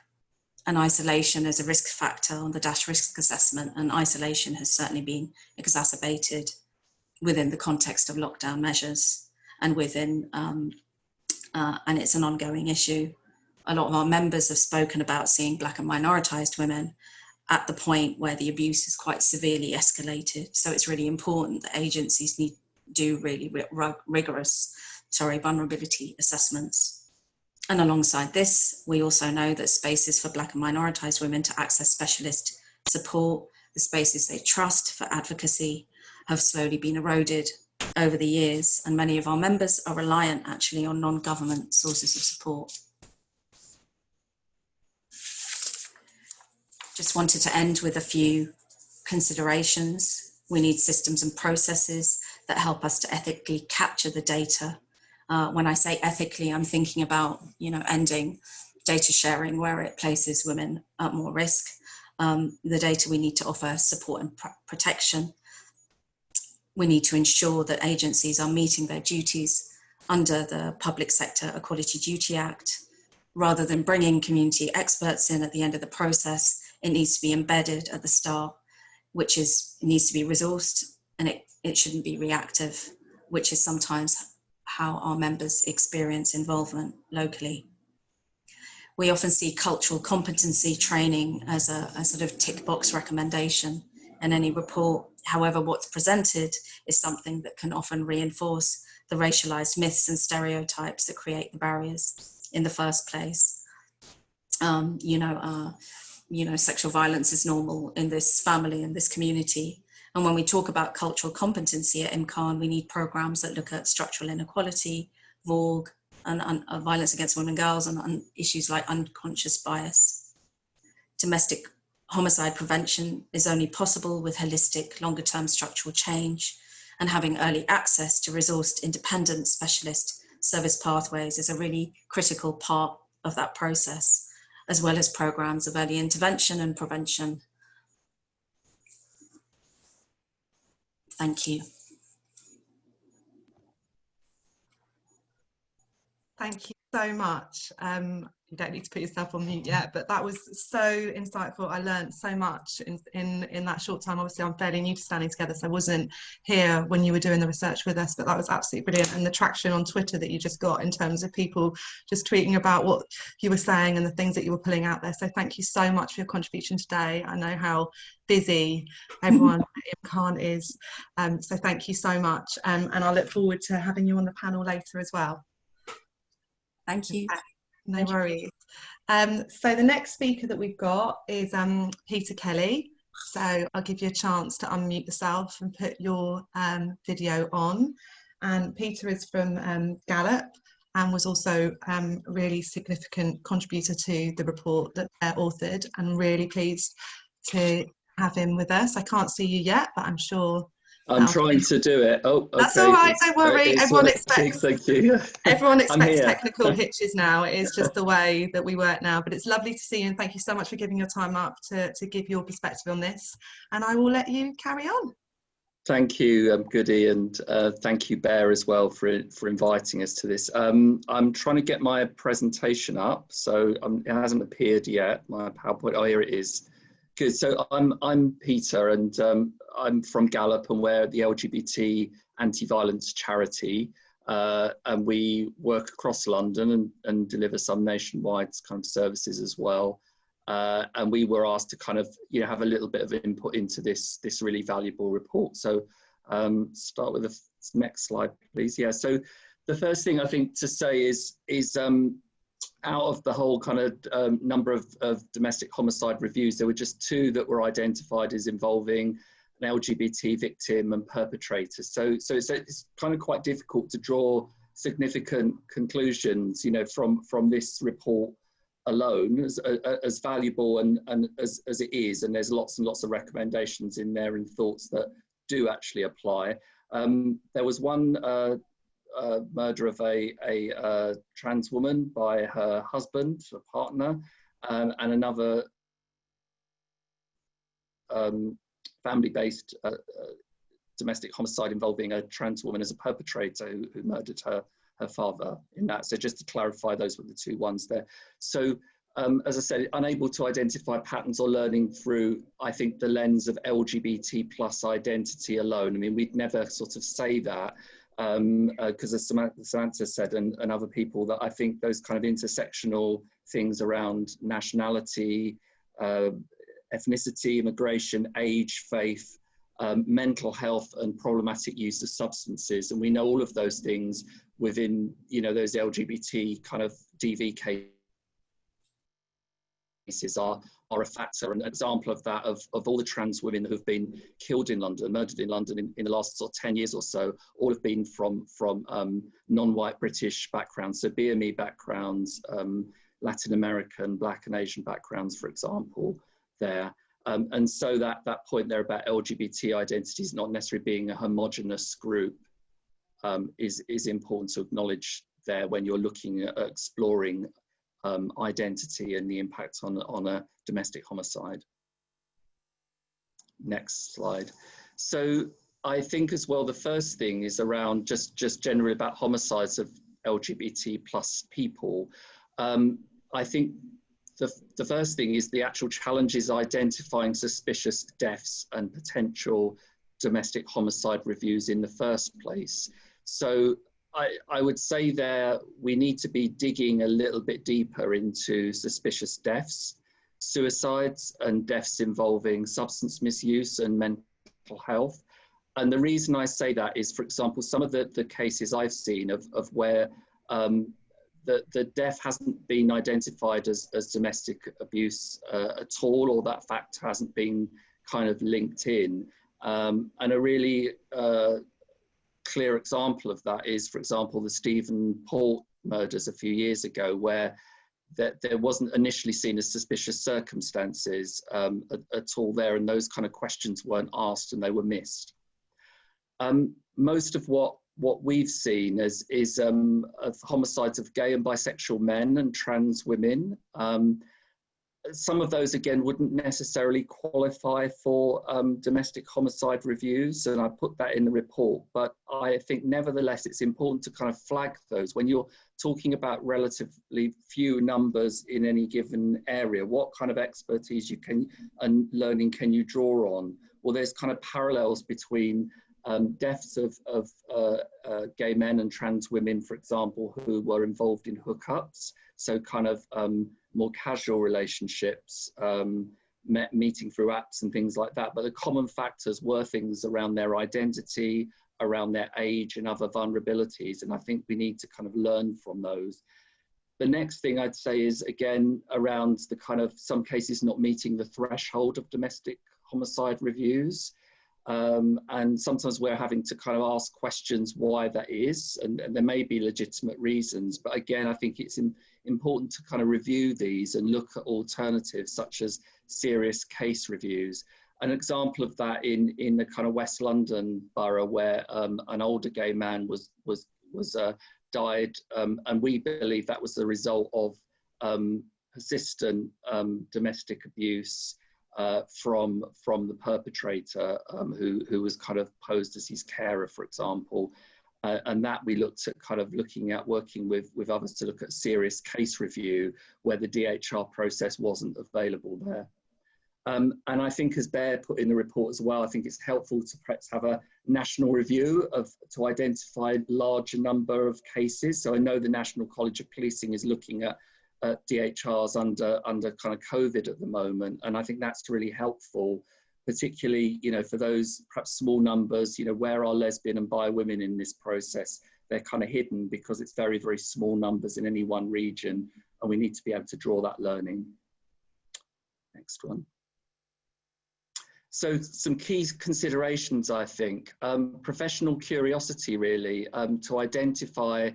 And isolation is a risk factor on the DASH risk assessment, and isolation has certainly been exacerbated within the context of lockdown measures and and it's an ongoing issue. A lot of our members have spoken about seeing Black and minoritized women at the point where the abuse is quite severely escalated. So it's really important that agencies need to do really rigorous vulnerability assessments. And alongside this, we also know that spaces for Black and minoritized women to access specialist support, the spaces they trust for advocacy, have slowly been eroded over the years, and many of our members are reliant actually on non-government sources of support. Just wanted to end with a few considerations. We need systems and processes that help us to ethically capture the data. When I say ethically, I'm thinking about, ending data sharing where it places women at more risk. The data we need to offer support and protection. We need to ensure that agencies are meeting their duties under the Public Sector Equality Duty Act. Rather than bringing community experts in at the end of the process, it needs to be embedded at the start, which needs to be resourced, and it shouldn't be reactive, which is sometimes how our members experience involvement locally. We often see cultural competency training as a sort of tick box recommendation in any report. However, what's presented is something that can often reinforce the racialized myths and stereotypes that create the barriers in the first place. Sexual violence is normal in this family, in this community. And when we talk about cultural competency at Imkaan, we need programs that look at structural inequality, VOG, and violence against women and girls, and issues like unconscious bias. Domestic homicide prevention is only possible with holistic, longer-term structural change, and having early access to resourced, independent specialist service pathways is a really critical part of that process, as well as programs of early intervention and prevention. Thank you. Thank you so much. you don't need to put yourself on mute yet, but that was so insightful. I learned so much in that short time. Obviously, I'm fairly new to Standing Together, so I wasn't here when you were doing the research with us, but that was absolutely brilliant. And the traction on Twitter that you just got in terms of people just tweeting about what you were saying and the things that you were pulling out there. So thank you so much for your contribution today. I know how busy everyone at Imkaan is, so thank you so much. And I look forward to having you on the panel later as well. Thank you. No worries. So the next speaker that we've got is Peter Kelley. So I'll give you a chance to unmute yourself and put your video on. And Peter is from GALOP and was also a really significant contributor to the report that they're authored, and really pleased to have him with us. I can't see you yet, but I'm sure I'm trying to do it. Oh, okay. That's all right, don't worry. Everyone expects, thank you. Everyone expects technical hitches now. It is just the way that we work now. But it's lovely to see you, and thank you so much for giving your time up to give your perspective on this. And I will let you carry on. Thank you, Goody, and thank you, Bear, as well for inviting us to this. I'm trying to get my presentation up, so it hasn't appeared yet. My PowerPoint. Oh, here it is. Good. So I'm Peter, and I'm from GALOP, and we're the LGBT anti-violence charity, and we work across London and deliver some nationwide kind of services as well. And we were asked to kind of have a little bit of input into this really valuable report. So start with the next slide, please. Yeah. So the first thing I think to say is out of the whole kind of number of domestic homicide reviews, there were just 2 that were identified as involving an LGBT victim and perpetrator. So it's kind of quite difficult to draw significant conclusions, from this report alone, as valuable and as it is. And there's lots and lots of recommendations in there and thoughts that do actually apply. There was one murder of a trans woman by her husband, a partner, and another family-based domestic homicide involving a trans woman as a perpetrator who murdered her father in that. So just to clarify, those were the 2 ones there. So as I said, unable to identify patterns or learning through, I think, the lens of LGBT plus identity alone. I mean, we'd never sort of say that, because as Sumanta said, and other people, that I think those kind of intersectional things around nationality, ethnicity, immigration, age, faith, mental health, and problematic use of substances, and we know all of those things within those LGBT kind of DV cases are a factor. And an example of that, of all the trans women who have been killed in London, murdered in London in the last sort of 10 years or so, all have been from non-white British backgrounds, so BME backgrounds, Latin American, Black and Asian backgrounds, for example, there. And so that point there about LGBT identities not necessarily being a homogenous group is important to acknowledge there when you're looking at exploring identity and the impact on a domestic homicide. Next slide. So I think as well, the first thing is around just generally about homicides of LGBT plus people. I think the first thing is the actual challenge is identifying suspicious deaths and potential domestic homicide reviews in the first place. So I would say there we need to be digging a little bit deeper into suspicious deaths, suicides, and deaths involving substance misuse and mental health. And the reason I say that is, for example, some of the cases I've seen of where the death hasn't been identified as domestic abuse at all, or that fact hasn't been kind of linked in. And a really clear example of that is, for example, the Stephen Port murders a few years ago, where there wasn't initially seen as suspicious circumstances at all there, and those kind of questions weren't asked and they were missed. Most of what we've seen is of homicides of gay and bisexual men and trans women. some of those, again, wouldn't necessarily qualify for domestic homicide reviews, and I put that in the report. But I think, nevertheless, it's important to kind of flag those. When you're talking about relatively few numbers in any given area, what kind of expertise and learning can you draw on? Well, there's kind of parallels between deaths of gay men and trans women, for example, who were involved in hookups. So kind of more casual relationships, meeting through apps and things like that. But the common factors were things around their identity, around their age and other vulnerabilities. And I think we need to kind of learn from those. The next thing I'd say is, again, around the kind of some cases not meeting the threshold of domestic homicide reviews. And sometimes we're having to kind of ask questions why that is, and there may be legitimate reasons. But again, I think it's important to kind of review these and look at alternatives such as serious case reviews. An example of that in the kind of West London borough, where an older gay man died, and we believe that was the result of persistent domestic abuse from the perpetrator, who was kind of posed as his carer, for example. And that we looked at kind of looking at working with others to look at serious case review where the DHR process wasn't available there. And I think, as Bear put in the report as well, I think it's helpful to perhaps have a national review to identify larger number of cases. So I know the National College of Policing is looking at DHRs under kind of COVID at the moment, and I think that's really helpful, particularly, you know, for those perhaps small numbers, you know, where are lesbian and bi women in this process? They're kind of hidden because it's very, very small numbers in any one region, and we need to be able to draw that learning. Next one. So some key considerations, I think. Professional curiosity, really, to identify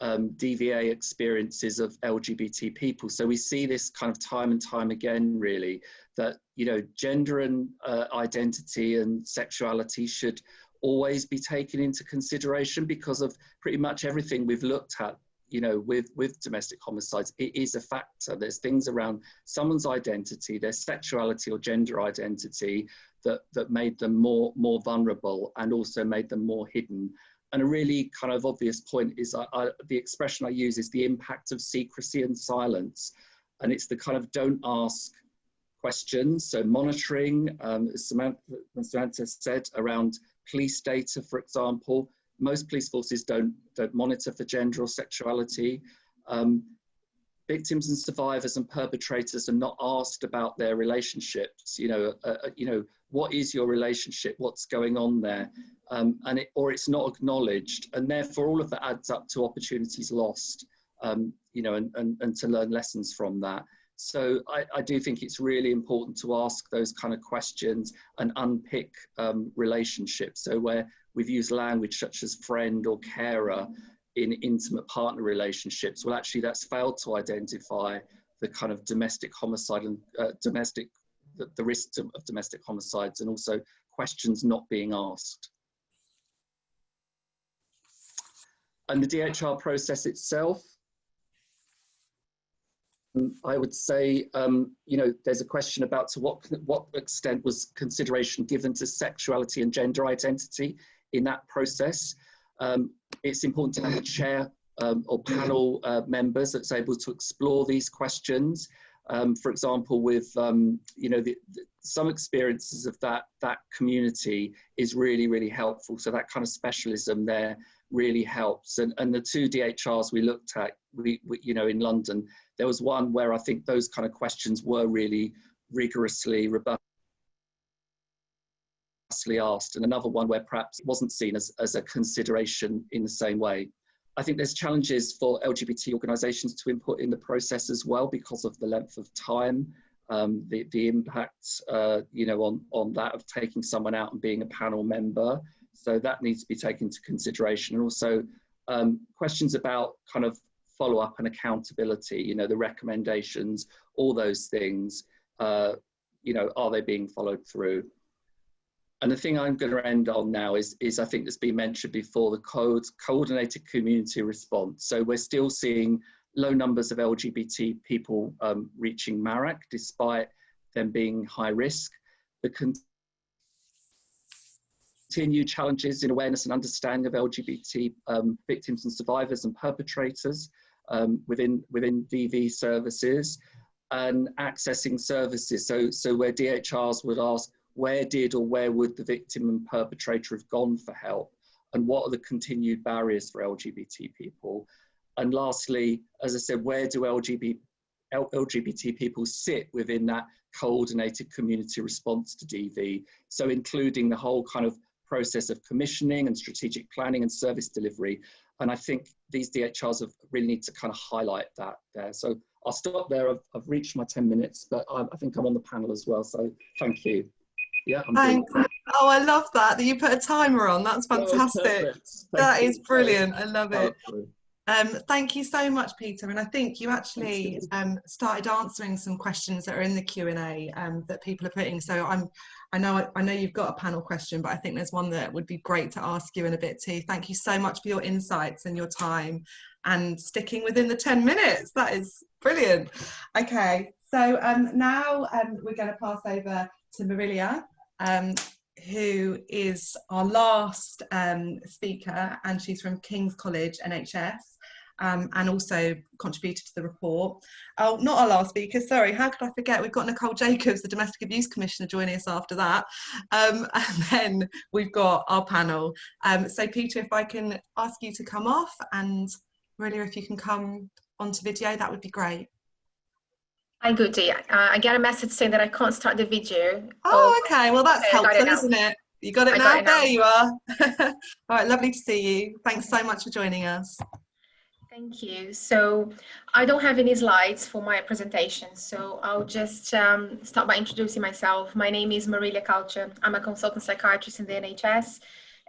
DVA experiences of LGBT people. So we see this kind of time and time again, really, that, you know, gender and identity and sexuality should always be taken into consideration, because of pretty much everything we've looked at, you know, with domestic homicides. It is a factor. There's things around someone's identity, their sexuality or gender identity that made them more vulnerable and also made them more hidden. And a really kind of obvious point is the expression I use is the impact of secrecy and silence. And it's the kind of don't ask questions. So monitoring, as Sumanta said, around police data, for example. Most police forces don't monitor for gender or sexuality. Victims and survivors and perpetrators are not asked about their relationships. You know, what is your relationship? What's going on there? Or it's not acknowledged, and therefore all of that adds up to opportunities lost. You know, and to learn lessons from that. So I do think it's really important to ask those kind of questions and unpick relationships. So where we've used language such as friend or carer in intimate partner relationships, well, actually that's failed to identify the kind of domestic homicide and the risks of domestic homicides, and also questions not being asked. And the DHR process itself, I would say, you know, there's a question about to what extent was consideration given to sexuality and gender identity in that process. It's important to have a chair or panel members that's able to explore these questions. For example, with you know, some experiences of that community is really, really helpful. So that kind of specialism there really helps. And the two DHRs we looked at, we you know, in London, there was one where I think those kind of questions were really rigorously, robustly asked, and another one where perhaps it wasn't seen as a consideration in the same way. I think there's challenges for LGBT organisations to input in the process as well, because of the length of time, the impact, you know, on that of taking someone out and being a panel member. So that needs to be taken into consideration. And also questions about kind of follow-up and accountability, you know, the recommendations, all those things, you know, are they being followed through? And the thing I'm going to end on now is I think that's been mentioned before, the coordinated community response. So we're still seeing low numbers of LGBT people reaching MARAC, despite them being high risk. The continued challenges in awareness and understanding of LGBT victims and survivors and perpetrators within DV services, and accessing services. So where DHRs would ask, where did or where would the victim and perpetrator have gone for help? And what are the continued barriers for LGBT people? And lastly, as I said, where do LGBT people sit within that coordinated community response to DV? So including the whole kind of process of commissioning and strategic planning and service delivery. And I think these DHRs have really need to kind of highlight that there. So I'll stop there. I've reached my 10 minutes, but I think I'm on the panel as well. So thank you. Yeah, Thanks. Oh, I love that you put a timer on. That's fantastic. That is brilliant. I love it. Thank you so much, Peter. And I think you actually started answering some questions that are in the Q&A that people are putting. So I know you've got a panel question, but I think there's one that would be great to ask you in a bit too. Thank you so much for your insights and your time and sticking within the 10 minutes. That is brilliant. Okay, so now we're going to pass over to Marilia, who is our last speaker, and she's from King's College NHS, and also contributed to the report. Oh, not our last speaker, sorry, how could I forget? We've got Nicole Jacobs, the Domestic Abuse Commissioner, joining us after that. And then we've got our panel. So Peter, if I can ask you to come off, and Marilia, if you can come onto video, that would be great. Hi, Goody. I get a message saying that I can't start the video. Oh, okay. Well, that's helpful, isn't it? You got it now? There you are. All right, lovely to see you. Thanks so much for joining us. Thank you. So I don't have any slides for my presentation, so I'll just start by introducing myself. My name is Marilia Calcia. I'm a consultant psychiatrist in the NHS,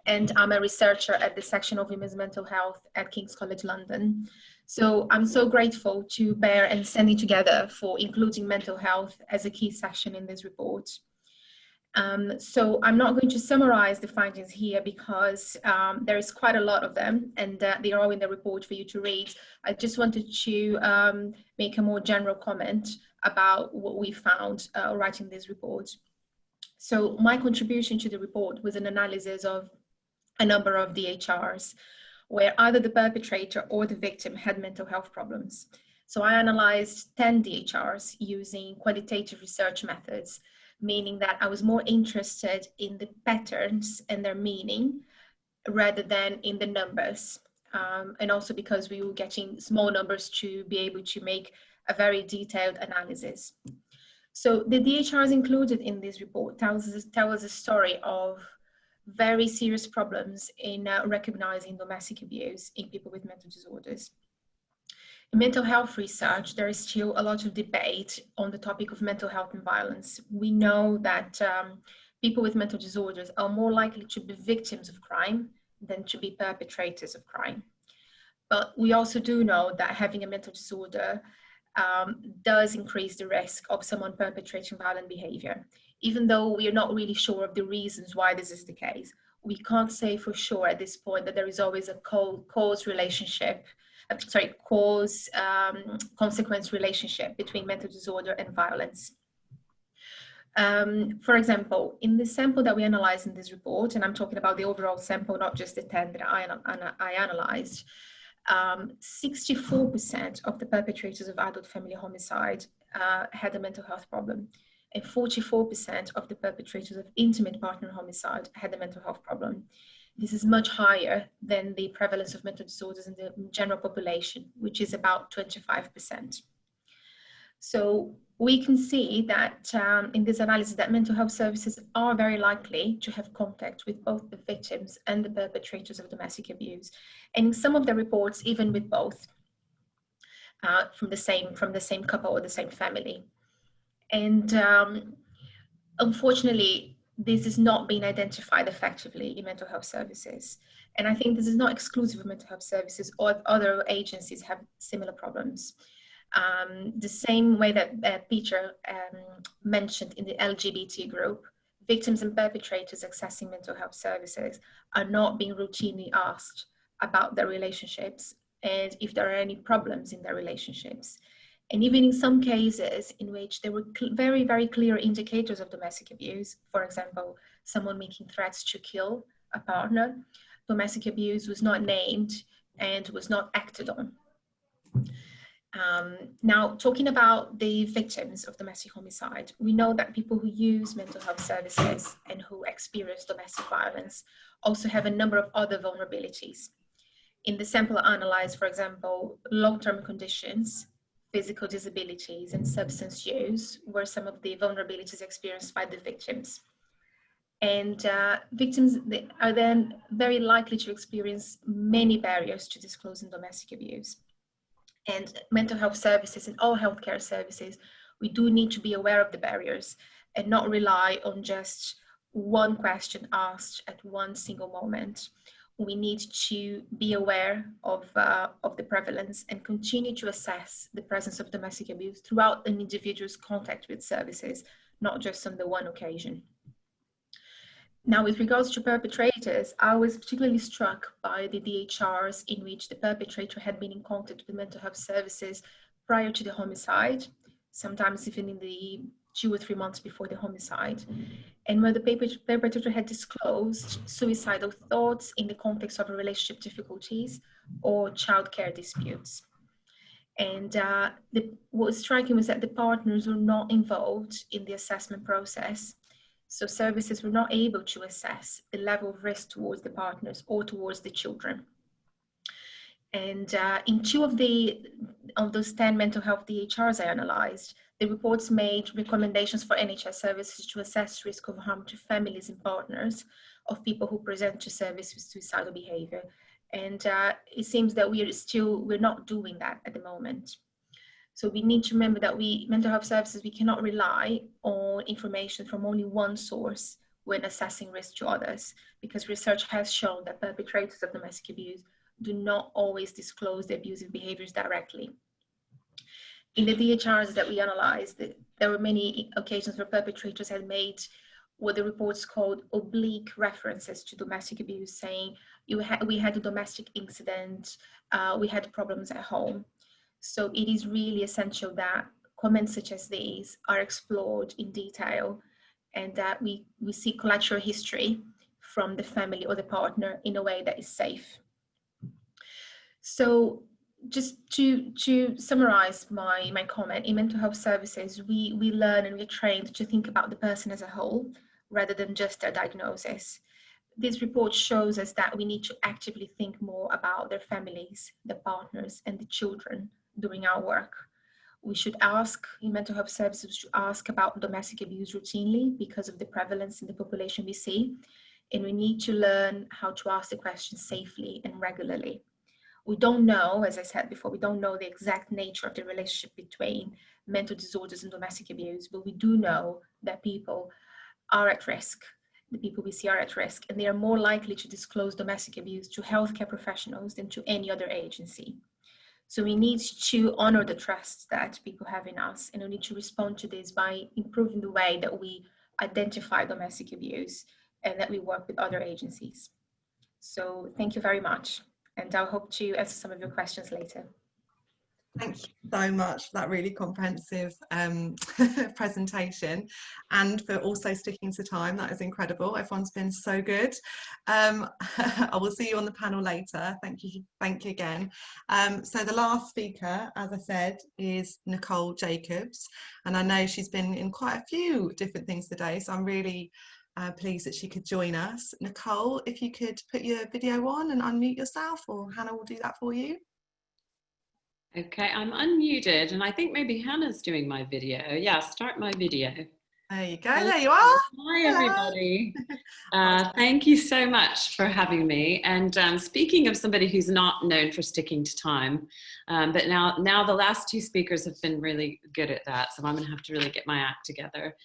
and I'm a researcher at the section of women's mental health at King's College London. So I'm so grateful to Bear and Standing Together for including mental health as a key section in this report. So I'm not going to summarize the findings here because there is quite a lot of them, and they are all in the report for you to read. I just wanted to make a more general comment about what we found writing this report. So my contribution to the report was an analysis of a number of DHRs, where either the perpetrator or the victim had mental health problems. So I analyzed 10 DHRs using qualitative research methods, meaning that I was more interested in the patterns and their meaning rather than in the numbers. And also because we were getting small numbers to be able to make a very detailed analysis. So the DHRs included in this report tells us a story of very serious problems in recognizing domestic abuse in people with mental disorders. In mental health research, there is still a lot of debate on the topic of mental health and violence. We know that people with mental disorders are more likely to be victims of crime than to be perpetrators of crime. But we also do know that having a mental disorder does increase the risk of someone perpetrating violent behavior. Even though we are not really sure of the reasons why this is the case, we can't say for sure at this point that there is always a consequence relationship between mental disorder and violence. For example, in the sample that we analyzed in this report, and I'm talking about the overall sample, not just the 10 that I analyzed, 64% of the perpetrators of adult family homicide had a mental health problem, and 44% of the perpetrators of intimate partner homicide had a mental health problem. This is much higher than the prevalence of mental disorders in the general population, which is about 25%. So we can see that in this analysis that mental health services are very likely to have contact with both the victims and the perpetrators of domestic abuse. And in some of the reports, even with both, from the same couple or the same family. And unfortunately, this is not being identified effectively in mental health services. And I think this is not exclusive of mental health services, or other agencies have similar problems. The same way that Peter mentioned in the LGBT group, victims and perpetrators accessing mental health services are not being routinely asked about their relationships and if there are any problems in their relationships. And even in some cases in which there were very, very clear indicators of domestic abuse, for example, someone making threats to kill a partner, domestic abuse was not named and was not acted on. Now, talking about the victims of domestic homicide, we know that people who use mental health services and who experience domestic violence also have a number of other vulnerabilities. In the sample analyzed, for example, long-term conditions, physical disabilities, and substance use were some of the vulnerabilities experienced by the victims. And victims are then very likely to experience many barriers to disclosing domestic abuse. And mental health services and all healthcare services, we do need to be aware of the barriers and not rely on just one question asked at one single moment. We need to be aware of the prevalence and continue to assess the presence of domestic abuse throughout an individual's contact with services, not just on the one occasion. Now, with regards to perpetrators, I was particularly struck by the DHRs in which the perpetrator had been in contact with mental health services prior to the homicide, sometimes even in the 2 or 3 months before the homicide, and where the perpetrator had disclosed suicidal thoughts in the context of relationship difficulties or childcare disputes. And what was striking was that the partners were not involved in the assessment process. So services were not able to assess the level of risk towards the partners or towards the children. And in 2 of those 10 mental health DHRs I analysed, the reports made recommendations for NHS services to assess risk of harm to families and partners of people who present to service with suicidal behaviour. And it seems that we're not doing that at the moment. So we need to remember that mental health services, we cannot rely on information from only one source when assessing risk to others, because research has shown that perpetrators of domestic abuse do not always disclose their abusive behaviors directly. In the DHRs that we analyzed, there were many occasions where perpetrators had made what the reports called oblique references to domestic abuse, saying, we had a domestic incident, we had problems at home. So it is really essential that comments such as these are explored in detail and that we see collateral history from the family or the partner in a way that is safe. So just to summarize my comment, in mental health services, we learn and we're trained to think about the person as a whole rather than just their diagnosis. This report shows us that we need to actively think more about their families, their partners, and the children during our work. We should ask, in mental health services, to ask about domestic abuse routinely because of the prevalence in the population we see. And we need to learn how to ask the question safely and regularly. We don't know, as I said before, we don't know the exact nature of the relationship between mental disorders and domestic abuse, but we do know that people are at risk. The people we see are at risk, and they are more likely to disclose domestic abuse to healthcare professionals than to any other agency. So we need to honor the trust that people have in us, and we need to respond to this by improving the way that we identify domestic abuse and that we work with other agencies. So thank you very much, and I hope to answer some of your questions later. Thank you so much for that really comprehensive presentation, and for also sticking to time. That is incredible. Everyone's been so good. I will see you on the panel later. Thank you again. So the last speaker, as I said, is Nicole Jacobs, and I know she's been in quite a few different things today, so I'm really pleased that she could join us. Nicole, if you could put your video on and unmute yourself, or Hannah will do that for you. Okay, I'm unmuted, and I think maybe Hannah's doing my video. Yeah, start my video. There you go, there you are. Hi, everybody. Thank you so much for having me. And speaking of somebody who's not known for sticking to time, but now the last 2 speakers have been really good at that, so I'm gonna have to really get my act together.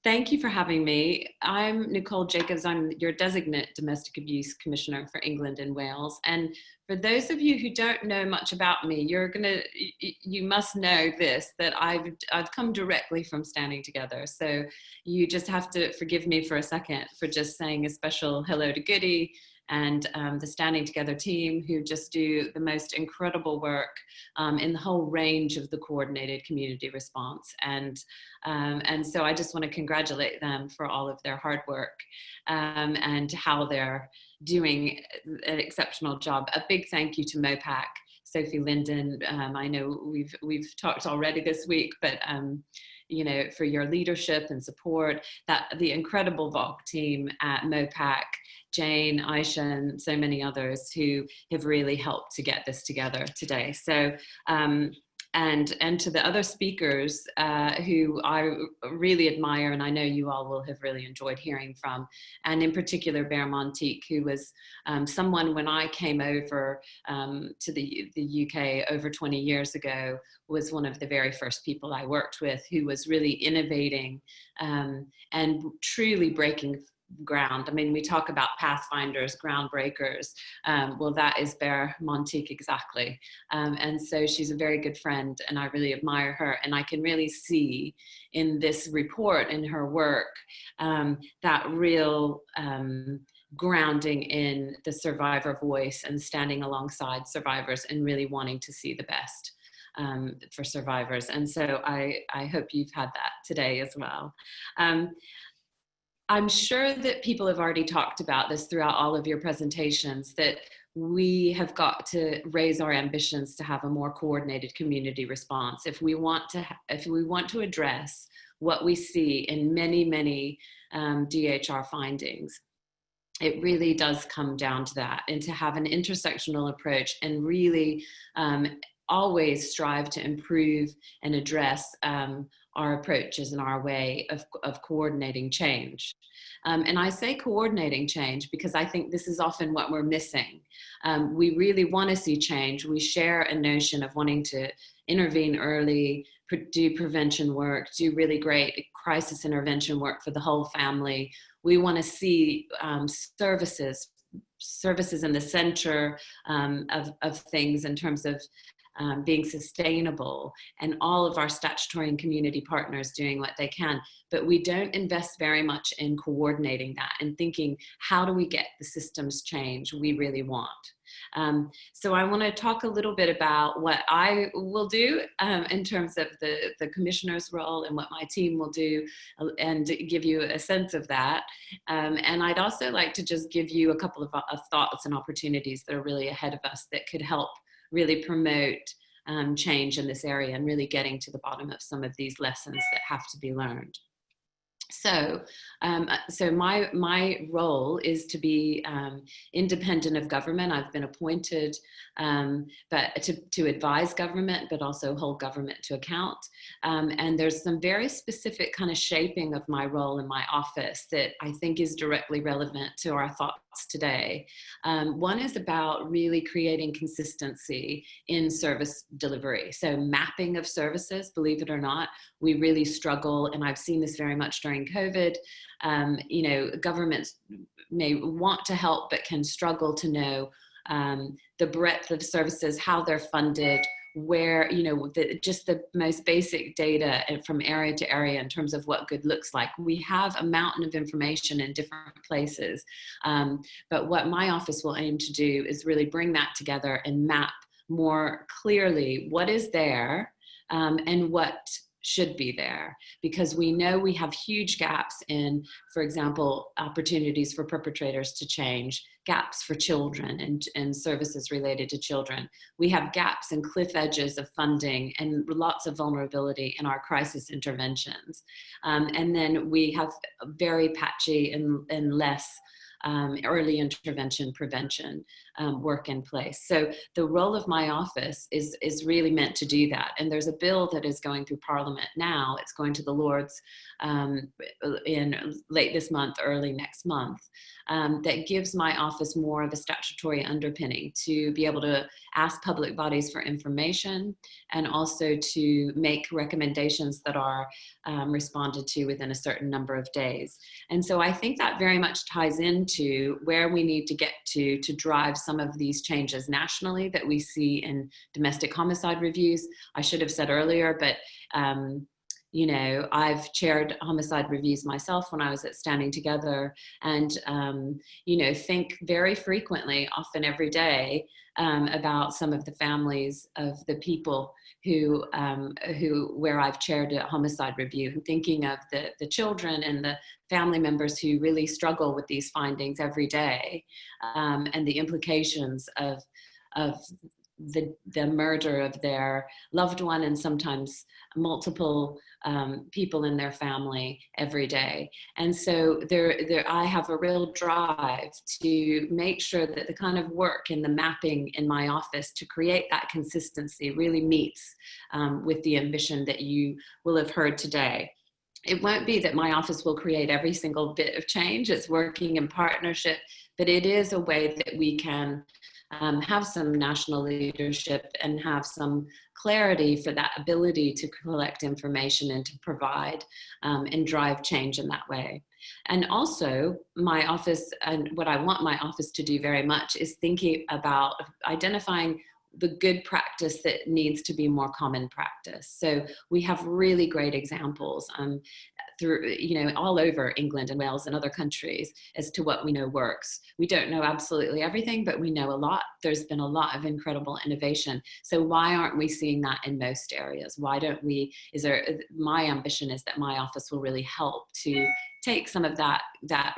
Thank you for having me. I'm Nicole Jacobs. I'm your designate Domestic Abuse Commissioner for England and Wales. And for those of you who don't know much about me, you must know this, that I've come directly from Standing Together. So you just have to forgive me for a second for just saying a special hello to Goody and the Standing Together team, who just do the most incredible work in the whole range of the coordinated community response. And so I just want to congratulate them for all of their hard work and how they're doing an exceptional job. A big thank you to MOPAC, Sophie, Linden. I know we've talked already this week, but you know, for your leadership and support, that the incredible VOC team at MOPAC, Jane, Aisha, and so many others who have really helped to get this together today. So, and to the other speakers who I really admire, and I know you all will have really enjoyed hearing from, and in particular Bear Montique, who was someone when I came over to the UK over 20 years ago, was one of the very first people I worked with, who was really innovating and truly breaking ground. I mean, we talk about pathfinders, groundbreakers. Well, that is Bear Montique exactly. And so she's a very good friend, and I really admire her. And I can really see in this report, in her work, that real grounding in the survivor voice and standing alongside survivors and really wanting to see the best for survivors. And so I hope you've had that today as well. I'm sure that people have already talked about this throughout all of your presentations, that we have got to raise our ambitions to have a more coordinated community response. If we want to address what we see in many DHR findings, it really does come down to that, and to have an intersectional approach and really always strive to improve and address our approaches and our way of coordinating change. And I say coordinating change because I think this is often what we're missing. We really want to see change. We share a notion of wanting to intervene early, do prevention work, do really great crisis intervention work for the whole family. We want to see services in the center of things in terms of being sustainable, and all of our statutory and community partners doing what they can. But we don't invest very much in coordinating that and thinking, how do we get the systems change we really want? So I want to talk a little bit about what I will do in terms of the commissioner's role and what my team will do, and give you a sense of that. And I'd also like to just give you a couple of thoughts and opportunities that are really ahead of us that could help really promote change in this area and really getting to the bottom of some of these lessons that have to be learned. So, my role is to be independent of government. I've been appointed but to advise government, but also hold government to account. And there's some very specific kind of shaping of my role in my office that I think is directly relevant to our thoughts today. One is about really creating consistency in service delivery. So mapping of services, believe it or not, we really struggle, and I've seen this very much during COVID. You know, governments may want to help, but can struggle to know the breadth of services, how they're funded, where, you know, just the most basic data from area to area in terms of what good looks like. We have a mountain of information in different places, but what my office will aim to do is really bring that together and map more clearly what is there and what should be there, because we know we have huge gaps in, for example, opportunities for perpetrators to change, gaps for children and services related to children. We have gaps and cliff edges of funding and lots of vulnerability in our crisis interventions. And then we have very patchy and less early intervention prevention work in place. So the role of my office is really meant to do that. And there's a bill that is going through Parliament now. It's going to the Lords in late this month, early next month, that gives my office more of a statutory underpinning to be able to ask public bodies for information and also to make recommendations that are responded to within a certain number of days. And so I think that very much ties into where we need to get to drive some of these changes nationally that we see in domestic homicide reviews. I should have said earlier, but You know, I've chaired homicide reviews myself when I was at Standing Together, and, you know, think very frequently, often every day, about some of the families of the people who where I've chaired a homicide review, and thinking of the children and the family members who really struggle with these findings every day, and the implications of the murder of their loved one, and sometimes multiple people in their family every day. And so I have a real drive to make sure that the kind of work and the mapping in my office to create that consistency really meets with the ambition that you will have heard today. It won't be that my office will create every single bit of change. It's working in partnership, but it is a way that we can have some national leadership and have some clarity for that ability to collect information and to provide and drive change in that way. And also my office, and what I want my office to do very much, is thinking about identifying the good practice that needs to be more common practice. So we have really great examples through, you know, all over England and Wales and other countries as to what we know works. We don't know absolutely everything, but we know a lot. There's been a lot of incredible innovation. So why aren't we seeing that in most areas? Why don't we, my ambition is that my office will really help to take some of that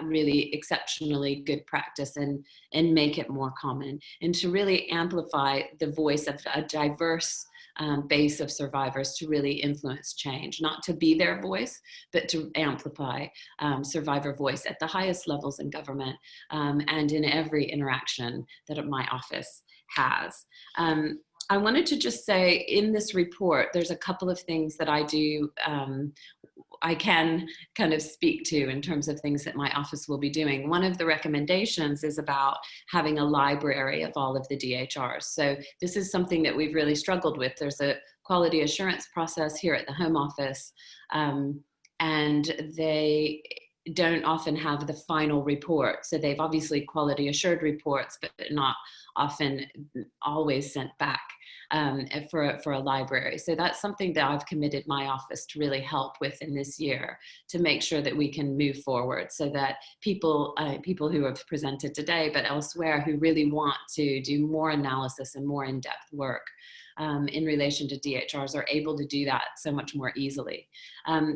really exceptionally good practice and make it more common, and to really amplify the voice of a diverse base of survivors to really influence change, not to be their voice, but to amplify survivor voice at the highest levels in government and in every interaction that my office has. I wanted to just say, in this report, there's a couple of things that I do, I can kind of speak to in terms of things that my office will be doing. One of the recommendations is about having a library of all of the DHRs. So this is something that we've really struggled with. There's a quality assurance process here at the Home Office, and they don't often have the final report. So they've obviously quality assured reports, but not often always sent back for a library. So that's something that I've committed my office to really help with in this year, to make sure that we can move forward, so that people who have presented today, but elsewhere, who really want to do more analysis and more in-depth work in relation to DHRs are able to do that so much more easily.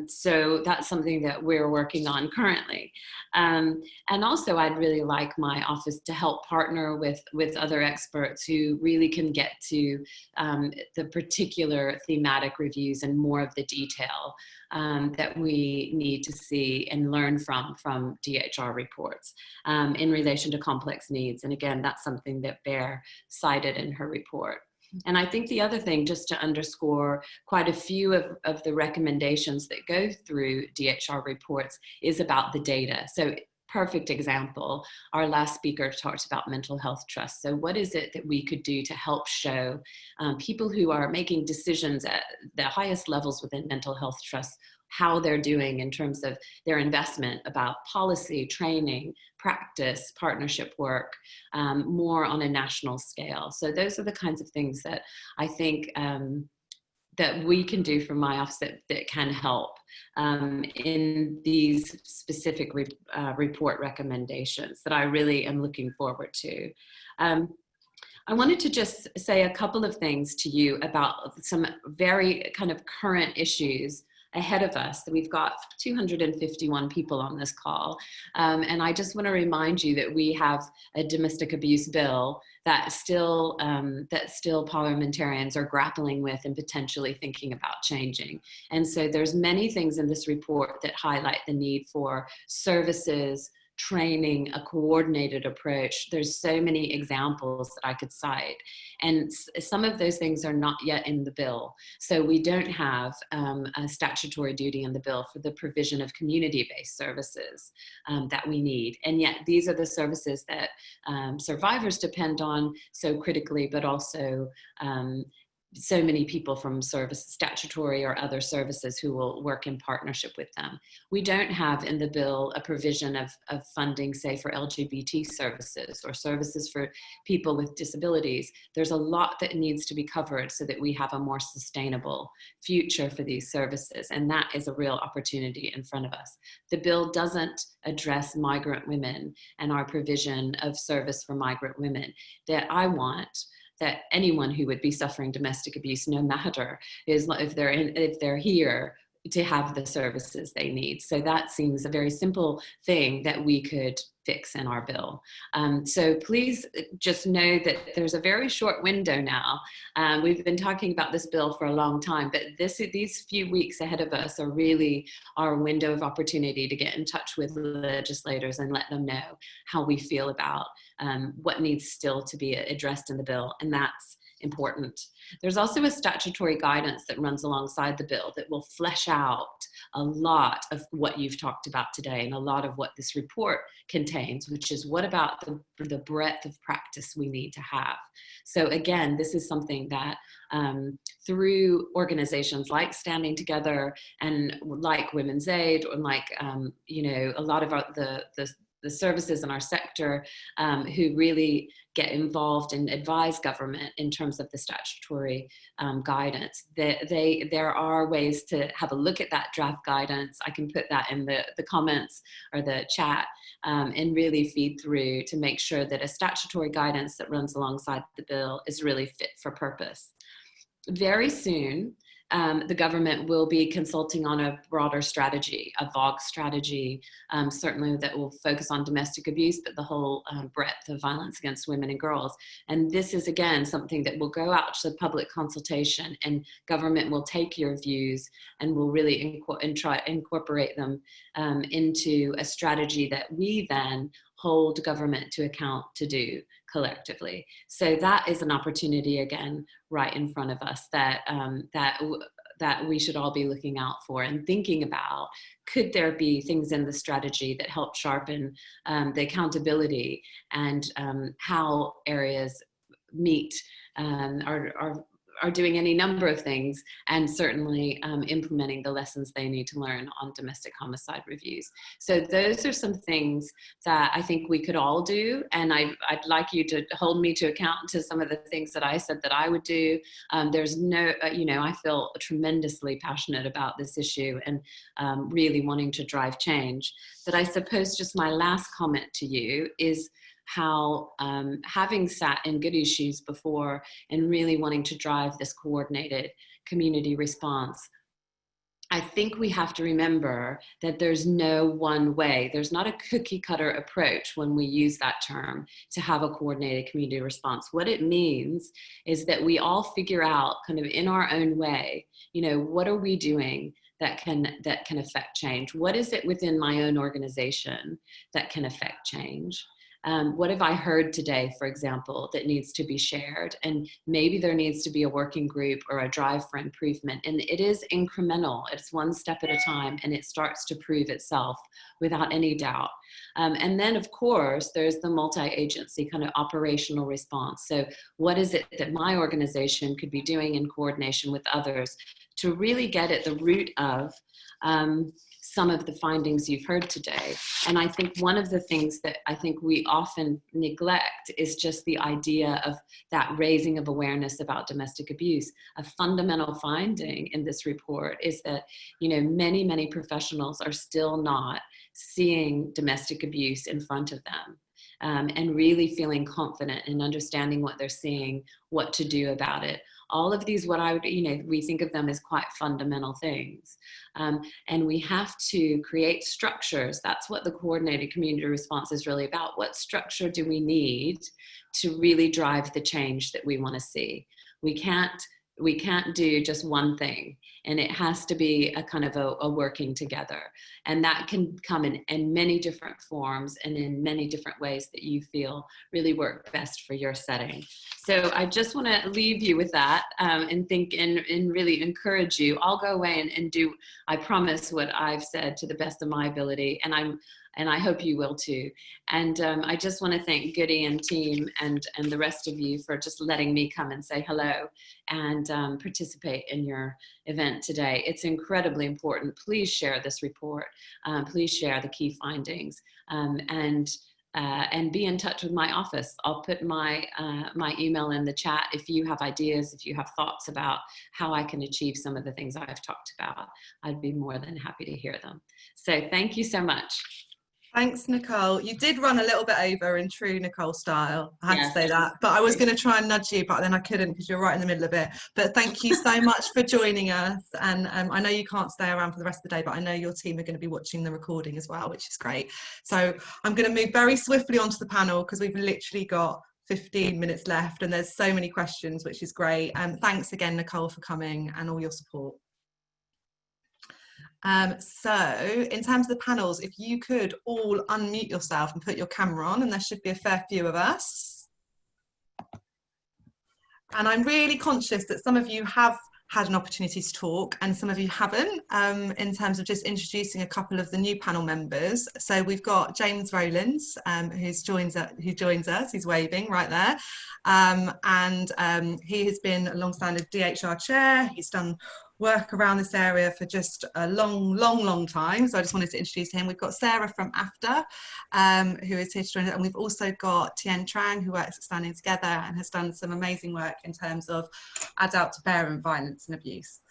So that's something that we're working on currently. And also I'd really like my office to help partner with other experts who really can get to the particular thematic reviews and more of the detail that we need to see and learn from DHR reports in relation to complex needs. And again, that's something that Bear cited in her report. And I think the other thing, just to underscore quite a few of the recommendations that go through DHR reports, is about the data. So perfect example, our last speaker talked about mental health trust. So what is it that we could do to help show people who are making decisions at the highest levels within mental health trust, how they're doing in terms of their investment, about policy, training, practice, partnership work, more on a national scale. So those are the kinds of things that I think that we can do from my office that can help in these specific report recommendations that I really am looking forward to. I wanted to just say a couple of things to you about some very kind of current issues ahead of us. We've got 251 people on this call. And I just want to remind you that we have a domestic abuse bill that still parliamentarians are grappling with and potentially thinking about changing. And so there's many things in this report that highlight the need for services, training, a coordinated approach. There's so many examples that I could cite. And some of those things are not yet in the bill. So we don't have a statutory duty in the bill for the provision of community-based services that we need. And yet these are the services that survivors depend on so critically, but also so many people from statutory or other services who will work in partnership with them. We don't have in the bill a provision of funding, say, for LGBT services or services for people with disabilities. There's a lot that needs to be covered so that we have a more sustainable future for these services, and that is a real opportunity in front of us. The bill doesn't address migrant women and our provision of service for migrant women that I want that anyone who would be suffering domestic abuse, no matter if they're here, to have the services they need. So that seems a very simple thing that we could fix in our bill. So please just know that there's a very short window now. We've been talking about this bill for a long time, but these few weeks ahead of us are really our window of opportunity to get in touch with legislators and let them know how we feel about what needs still to be addressed in the bill, and that's important. There's also a statutory guidance that runs alongside the bill that will flesh out a lot of what you've talked about today and a lot of what this report contains, which is what about the breadth of practice we need to have. So again, this is something that through organizations like Standing Together and like Women's Aid, or like a lot of the services in our sector who really get involved and advise government in terms of the statutory guidance. There are ways to have a look at that draft guidance. I can put that in the comments or the chat and really feed through to make sure that a statutory guidance that runs alongside the bill is really fit for purpose. Very soon, the government will be consulting on a broader strategy, a VOG strategy, certainly that will focus on domestic abuse, but the whole breadth of violence against women and girls. And this is, again, something that will go out to public consultation, and government will take your views and will really try to incorporate them into a strategy that we then hold government to account to do collectively. So that is an opportunity, again, right in front of us that we should all be looking out for and thinking about. Could there be things in the strategy that help sharpen the accountability and how areas meet are doing any number of things, and certainly implementing the lessons they need to learn on domestic homicide reviews. So those are some things that I think we could all do, and I'd like you to hold me to account to some of the things that I said that I would do. There's no, I feel tremendously passionate about this issue and really wanting to drive change. But I suppose just my last comment to you is how having sat in Goody's shoes before and really wanting to drive this coordinated community response, I think we have to remember that there's no one way. There's not a cookie cutter approach when we use that term to have a coordinated community response. What it means is that we all figure out kind of in our own way, what are we doing that can affect change? What is it within my own organization that can affect change? What have I heard today, for example, that needs to be shared? And maybe there needs to be a working group or a drive for improvement. And it is incremental. It's one step at a time, and it starts to prove itself without any doubt. And then, of course, there's the multi-agency kind of operational response. So what is it that my organization could be doing in coordination with others to really get at the root of some of the findings you've heard today? And I think one of the things that I think we often neglect is just the idea of that raising of awareness about domestic abuse. A fundamental finding in this report is that, many, many professionals are still not seeing domestic abuse in front of them. And really feeling confident in understanding what they're seeing, what to do about it. All of these, we think of them as quite fundamental things. And we have to create structures. That's what the coordinated community response is really about. What structure do we need to really drive the change that we want to see? We can't do just one thing, and it has to be a kind of a working together. And that can come in many different forms and in many different ways that you feel really work best for your setting. So I just want to leave you with that and think and really encourage you. I'll go away and do, I promise, what I've said to the best of my ability. And and I hope you will too. And I just want to thank Goody and team and the rest of you for just letting me come and say hello and participate in your event today. It's incredibly important. Please share this report. Please share the key findings, and be in touch with my office. I'll put my email in the chat if you have ideas, if you have thoughts about how I can achieve some of the things I've talked about. I'd be more than happy to hear them. So thank you so much. Thanks, Nicole. You did run a little bit over in true Nicole style. I had to say that, but I was going to try and nudge you, but then I couldn't because you're right in the middle of it. But thank you so much for joining us. And I know you can't stay around for the rest of the day, but I know your team are going to be watching the recording as well, which is great. So I'm going to move very swiftly onto the panel because we've literally got 15 minutes left and there's so many questions, which is great. And thanks again, Nicole, for coming and all your support. So in terms of the panels, if you could all unmute yourself and put your camera on, and there should be a fair few of us. And I'm really conscious that some of you have had an opportunity to talk and some of you haven't, in terms of just introducing a couple of the new panel members. So we've got James Rowlands, who joins us, he's waving right there. He has been a long-standing DHR chair. He's done work around this area for just a long time, so I just wanted to introduce him. We've got Sarah from AFTA, who is here to join us, and we've also got Tien Trang, who works at Standing Together and has done some amazing work in terms of adult to parent violence and abuse.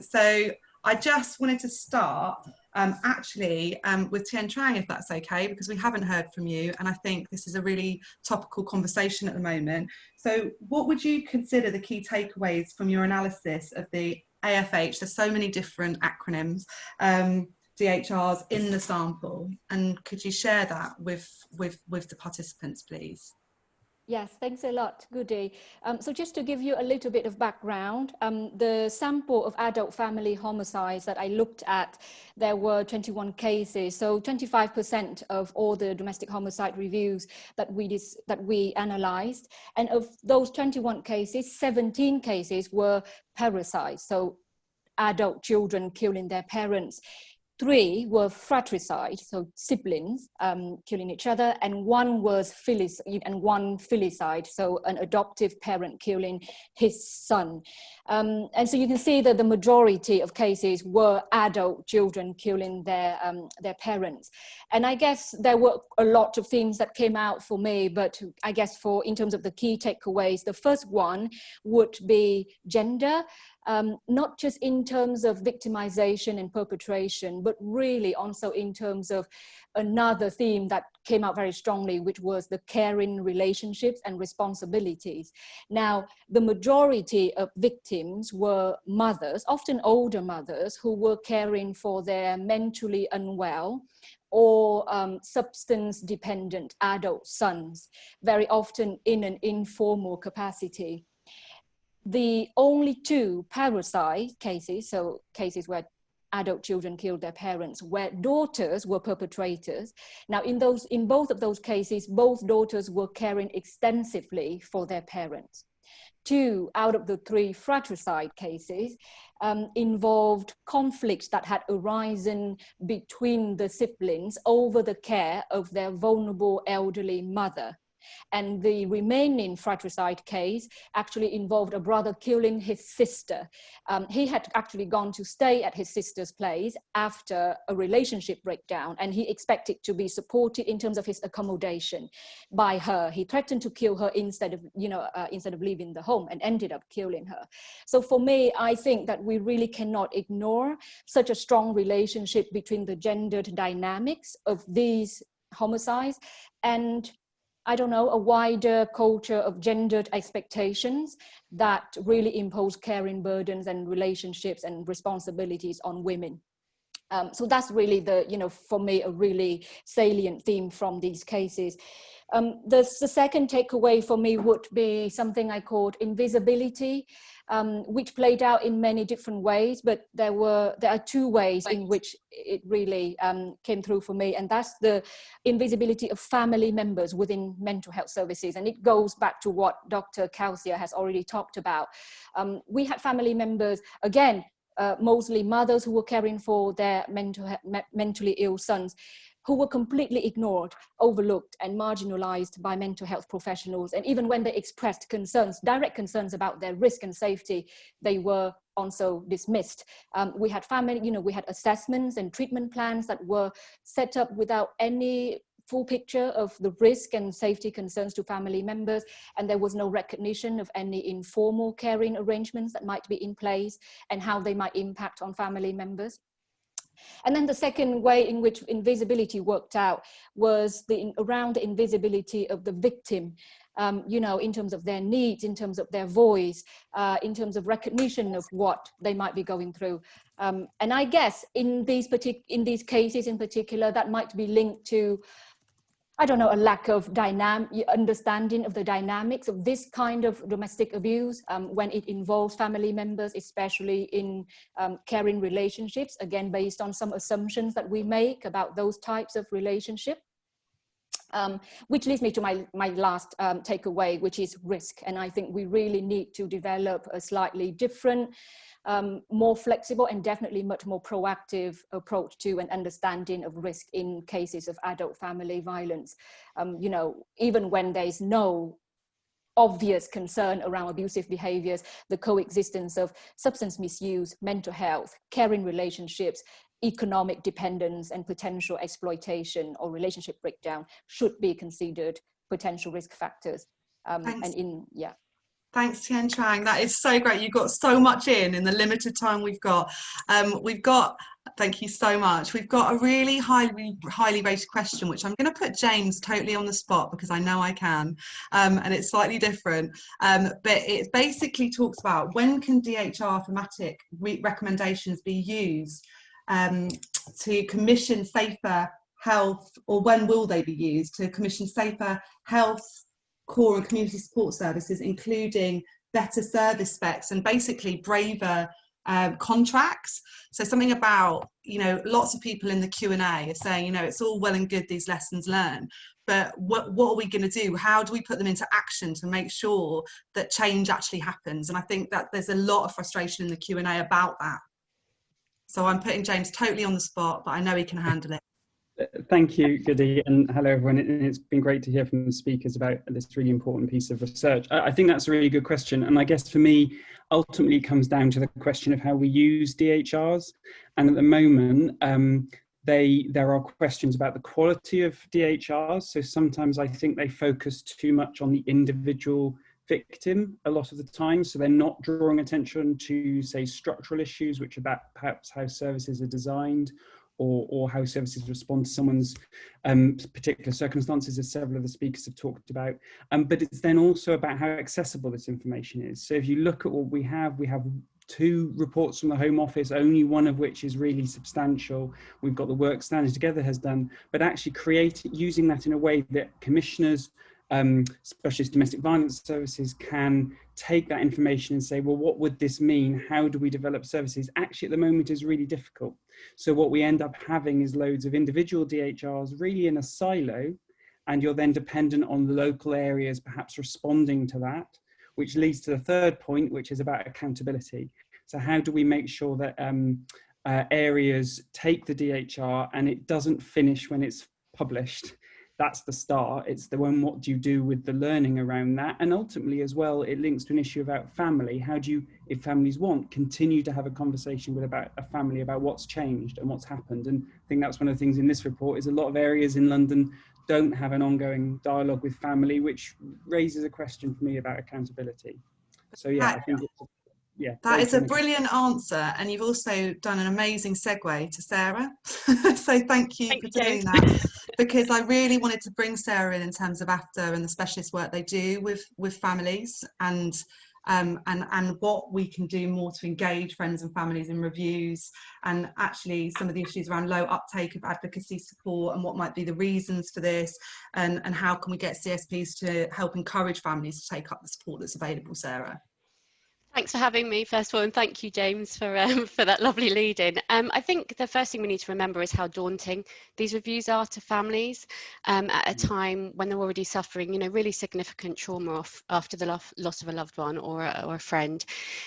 So I just wanted to start with Tien Trang, if that's okay, because we haven't heard from you, and I think this is a really topical conversation at the moment. So what would you consider the key takeaways from your analysis of the AFH? There's so many different acronyms, DHRs in the sample, and could you share that with the participants, please? Yes, thanks a lot, Goody. So just to give you a little bit of background, the sample of adult family homicides that I looked at, there were 21 cases. So 25% of all the domestic homicide reviews that we analyzed. And of those 21 cases, 17 cases were parricide, so adult children killing their parents. 3 were fratricide, so siblings killing each other, and 1 was filicide, so an adoptive parent killing his son. And so you can see that the majority of cases were adult children killing their parents. And I guess there were a lot of themes that came out for me, but I guess in terms of the key takeaways, the first one would be gender. Not just in terms of victimization and perpetration, but really also in terms of another theme that came out very strongly, which was the caring relationships and responsibilities. Now, the majority of victims were mothers, often older mothers, who were caring for their mentally unwell or substance-dependent adult sons, very often in an informal capacity. The only 2 parricide cases, so cases where adult children killed their parents, where daughters were perpetrators. Now, in both of those cases, both daughters were caring extensively for their parents. 2 out of the 3 fratricide cases involved conflicts that had arisen between the siblings over the care of their vulnerable elderly mother. And the remaining fratricide case actually involved a brother killing his sister. He had actually gone to stay at his sister's place after a relationship breakdown, and he expected to be supported in terms of his accommodation by her. He threatened to kill her instead of leaving the home, and ended up killing her. So for me, I think that we really cannot ignore such a strong relationship between the gendered dynamics of these homicides and, I don't know, a wider culture of gendered expectations that really impose caring burdens and relationships and responsibilities on women. So that's really for me, a really salient theme from these cases. The second takeaway for me would be something I called invisibility, which played out in many different ways, but there are 2 ways in which it really came through for me, and that's the invisibility of family members within mental health services. And it goes back to what Dr. Calcia has already talked about. We had family members, again, mostly mothers who were caring for their mentally ill sons, who were completely ignored, overlooked, and marginalized by mental health professionals. And even when they expressed concerns, direct concerns about their risk and safety, they were also dismissed. We had we had assessments and treatment plans that were set up without any full picture of the risk and safety concerns to family members, and there was no recognition of any informal caring arrangements that might be in place and how they might impact on family members. And then the second way in which invisibility worked out was around the invisibility of the victim, in terms of their needs, in terms of their voice, in terms of recognition of what they might be going through. And I guess in these cases in particular, that might be linked to, I don't know, a lack of understanding of the dynamics of this kind of domestic abuse when it involves family members, especially in caring relationships, again, based on some assumptions that we make about those types of relationship. Which leads me to my last takeaway, which is risk. And I think we really need to develop a slightly different, more flexible and definitely much more proactive approach to an understanding of risk in cases of adult family violence. Even when there's no obvious concern around abusive behaviors, the coexistence of substance misuse, mental health, caring relationships, economic dependence, and potential exploitation or relationship breakdown should be considered potential risk factors. Thanks, Tien Trang. That is so great. You got so much in the limited time we've got. Thank you so much. We've got a really highly rated question, which I'm going to put James totally on the spot because I know I can, and it's slightly different. But it basically talks about when can DHR thematic recommendations be used to commission safer health, or when will they be used to commission safer health, core and community support services, including better service specs and basically braver contracts. So something about, lots of people in the Q&A are saying, it's all well and good, these lessons learned, but what are we going to do? How do we put them into action to make sure that change actually happens? And I think that there's a lot of frustration in the Q&A about that. So I'm putting James totally on the spot, but I know he can handle it. Thank you, Goody, and hello everyone. It's been great to hear from the speakers about this really important piece of research. I think that's a really good question, and I guess for me, ultimately it comes down to the question of how we use DHRs. And at the moment, there are questions about the quality of DHRs. So sometimes I think they focus too much on the individual victim a lot of the time. So they're not drawing attention to, say, structural issues, which are about perhaps how services are designed, or how services respond to someone's particular circumstances, as several of the speakers have talked about. But it's then also about how accessible this information is. So if you look at what we have 2 reports from the Home Office, only one of which is really substantial. We've got the work Standing Together has done, but actually using that in a way that commissioners, specialist domestic violence services, can take that information and say, well, what would this mean? How do we develop services? Actually, at the moment is really difficult. So what we end up having is loads of individual DHRs really in a silo, and you're then dependent on the local areas perhaps responding to that, which leads to the third point, which is about accountability. So how do we make sure that areas take the DHR and it doesn't finish when it's published? That's the start. It's the one, what do you do with the learning around that? And ultimately as well, it links to an issue about family. How do you, if families want, continue to have a conversation with a family about what's changed and what's happened? And I think that's one of the things in this report is a lot of areas in London don't have an ongoing dialogue with family, which raises a question for me about accountability. So yeah, I think that is a brilliant answer, and you've also done an amazing segue to Sarah. So thank you for doing that, because I really wanted to bring Sarah in terms of AFDA and the specialist work they do with families, and what we can do more to engage friends and families in reviews, and actually some of the issues around low uptake of advocacy support and what might be the reasons for this, and how can we get CSPs to help encourage families to take up the support that's available, Sarah? Thanks for having me, first of all, and thank you, James, for that lovely lead-in. I think the first thing we need to remember is how daunting these reviews are to families at a time when they're already suffering, you know, really significant trauma after the loss of a loved one or a friend.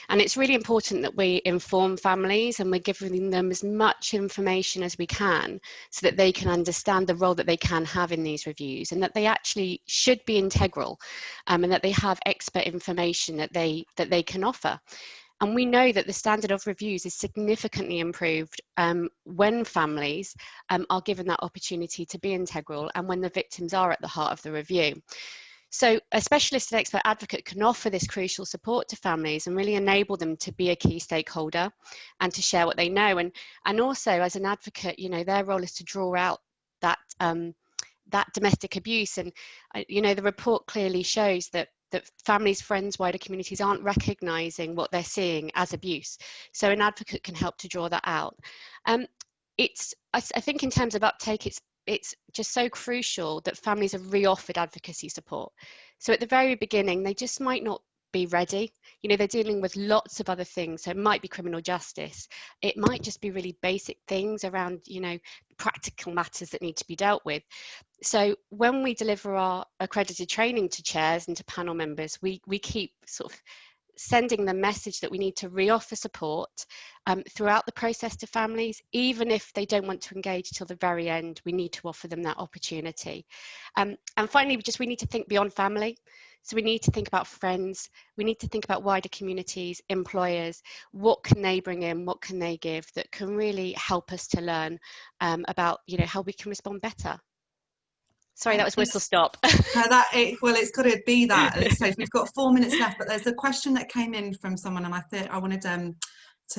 And it's really important that we inform families and we're giving them as much information as we can so that they can understand the role that they can have in these reviews, and that they actually should be integral, and that they have expert information that they can offer. And we know that the standard of reviews is significantly improved when families are given that opportunity to be integral and when the victims are at the heart of the review. So a specialist and expert advocate can offer this crucial support to families and really enable them to be a key stakeholder and to share what they know. And also, as an advocate, you know, their role is to draw out that domestic abuse. And you know, the report clearly shows that families, friends, wider communities aren't recognising what they're seeing as abuse. So an advocate can help to draw that out. I think in terms of uptake, it's just so crucial that families are re-offered advocacy support. So at the very beginning, they just might not be ready. You know, they're dealing with lots of other things. So it might be criminal justice. It might just be really basic things around, you know, practical matters that need to be dealt with. So when we deliver our accredited training to chairs and to panel members, we keep sort of sending the message that we need to re-offer support throughout the process to families. Even if they don't want to engage till the very end, we need to offer them that opportunity. And finally, we need to think beyond family. So we need to think about friends, we need to think about wider communities, employers. What can they bring in, what can they give that can really help us to learn about, you know, how we can respond better. Sorry, that was whistle stop. Well, it's got to be that. So we've got 4 minutes left, but there's a question that came in from someone, and I thought I wanted to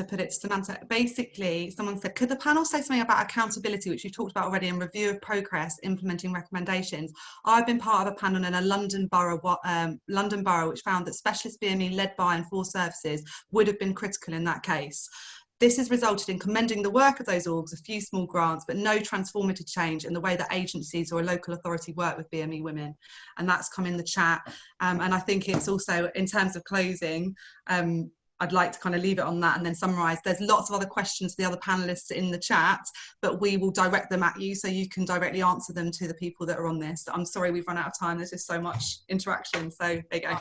put it to Samantha. Basically, someone said, could the panel say something about accountability, which you've talked about already, and review of progress implementing recommendations? I've been part of a panel in a London borough which found that specialist BME led by and for services would have been critical in that case. This has resulted in commending the work of those orgs, a few small grants, but no transformative change in the way that agencies or a local authority work with BME women. And that's come in the chat. And I think it's also, in terms of closing, I'd like to kind of leave it on that and then summarise. There's lots of other questions to the other panellists in the chat, but we will direct them at you so you can directly answer them to the people that are on this. I'm sorry we've run out of time. There's just so much interaction. So there you go.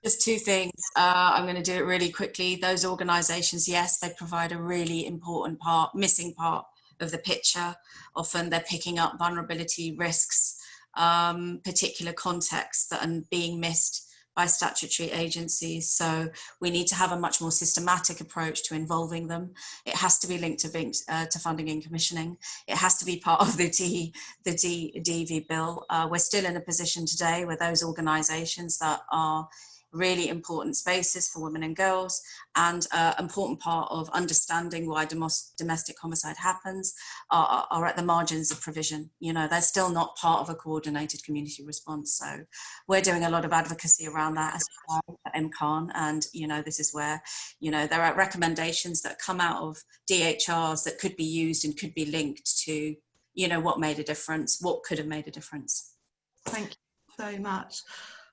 Just two things. I'm going to do it really quickly. Those organisations, yes, they provide a really important missing part of the picture. Often they're picking up vulnerability risks, particular contexts that are being missed by statutory agencies. So we need to have a much more systematic approach to involving them. It has to be linked to funding and commissioning. It has to be part of the DV bill. We're still in a position today where those organisations that are really important spaces for women and girls, and important part of understanding why domestic homicide happens are at the margins of provision. You know, they're still not part of a coordinated community response. So we're doing a lot of advocacy around that as well at Imkaan. And, you know, this is where, you know, there are recommendations that come out of DHRs that could be used and could be linked to, you know, what made a difference, what could have made a difference. Thank you so much.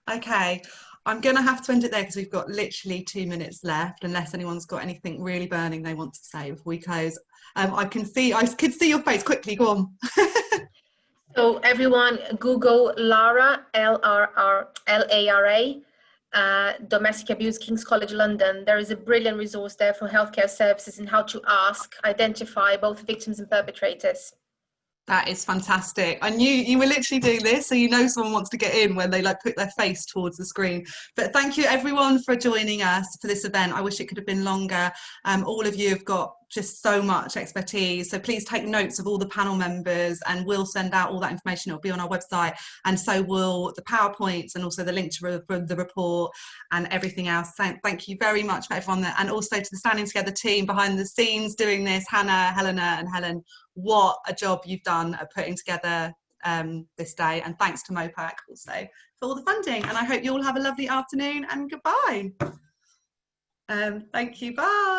Okay. I'm going to have to end it there because we've got literally 2 minutes left, unless anyone's got anything really burning they want to say before we close. I could see your face. Quickly, go on. So everyone, Google Lara, L-A-R-A, Domestic Abuse, King's College London. There is a brilliant resource there for healthcare services and how to identify both victims and perpetrators. That is fantastic. I knew you were literally doing this, so you know someone wants to get in when they like put their face towards the screen. But thank you everyone for joining us for this event. I wish it could have been longer. All of you have got just so much expertise, so please take notes of all the panel members, and we'll send out all that information. It'll be on our website, and so will the PowerPoints and also the link to the report and everything else. Thank you very much for everyone there, and also to the Standing Together team behind the scenes doing this, Hannah, Helena and Helen. What a job you've done at putting together this day, and thanks to MOPAC also for all the funding, and I hope you all have a lovely afternoon, and goodbye. Thank you, bye.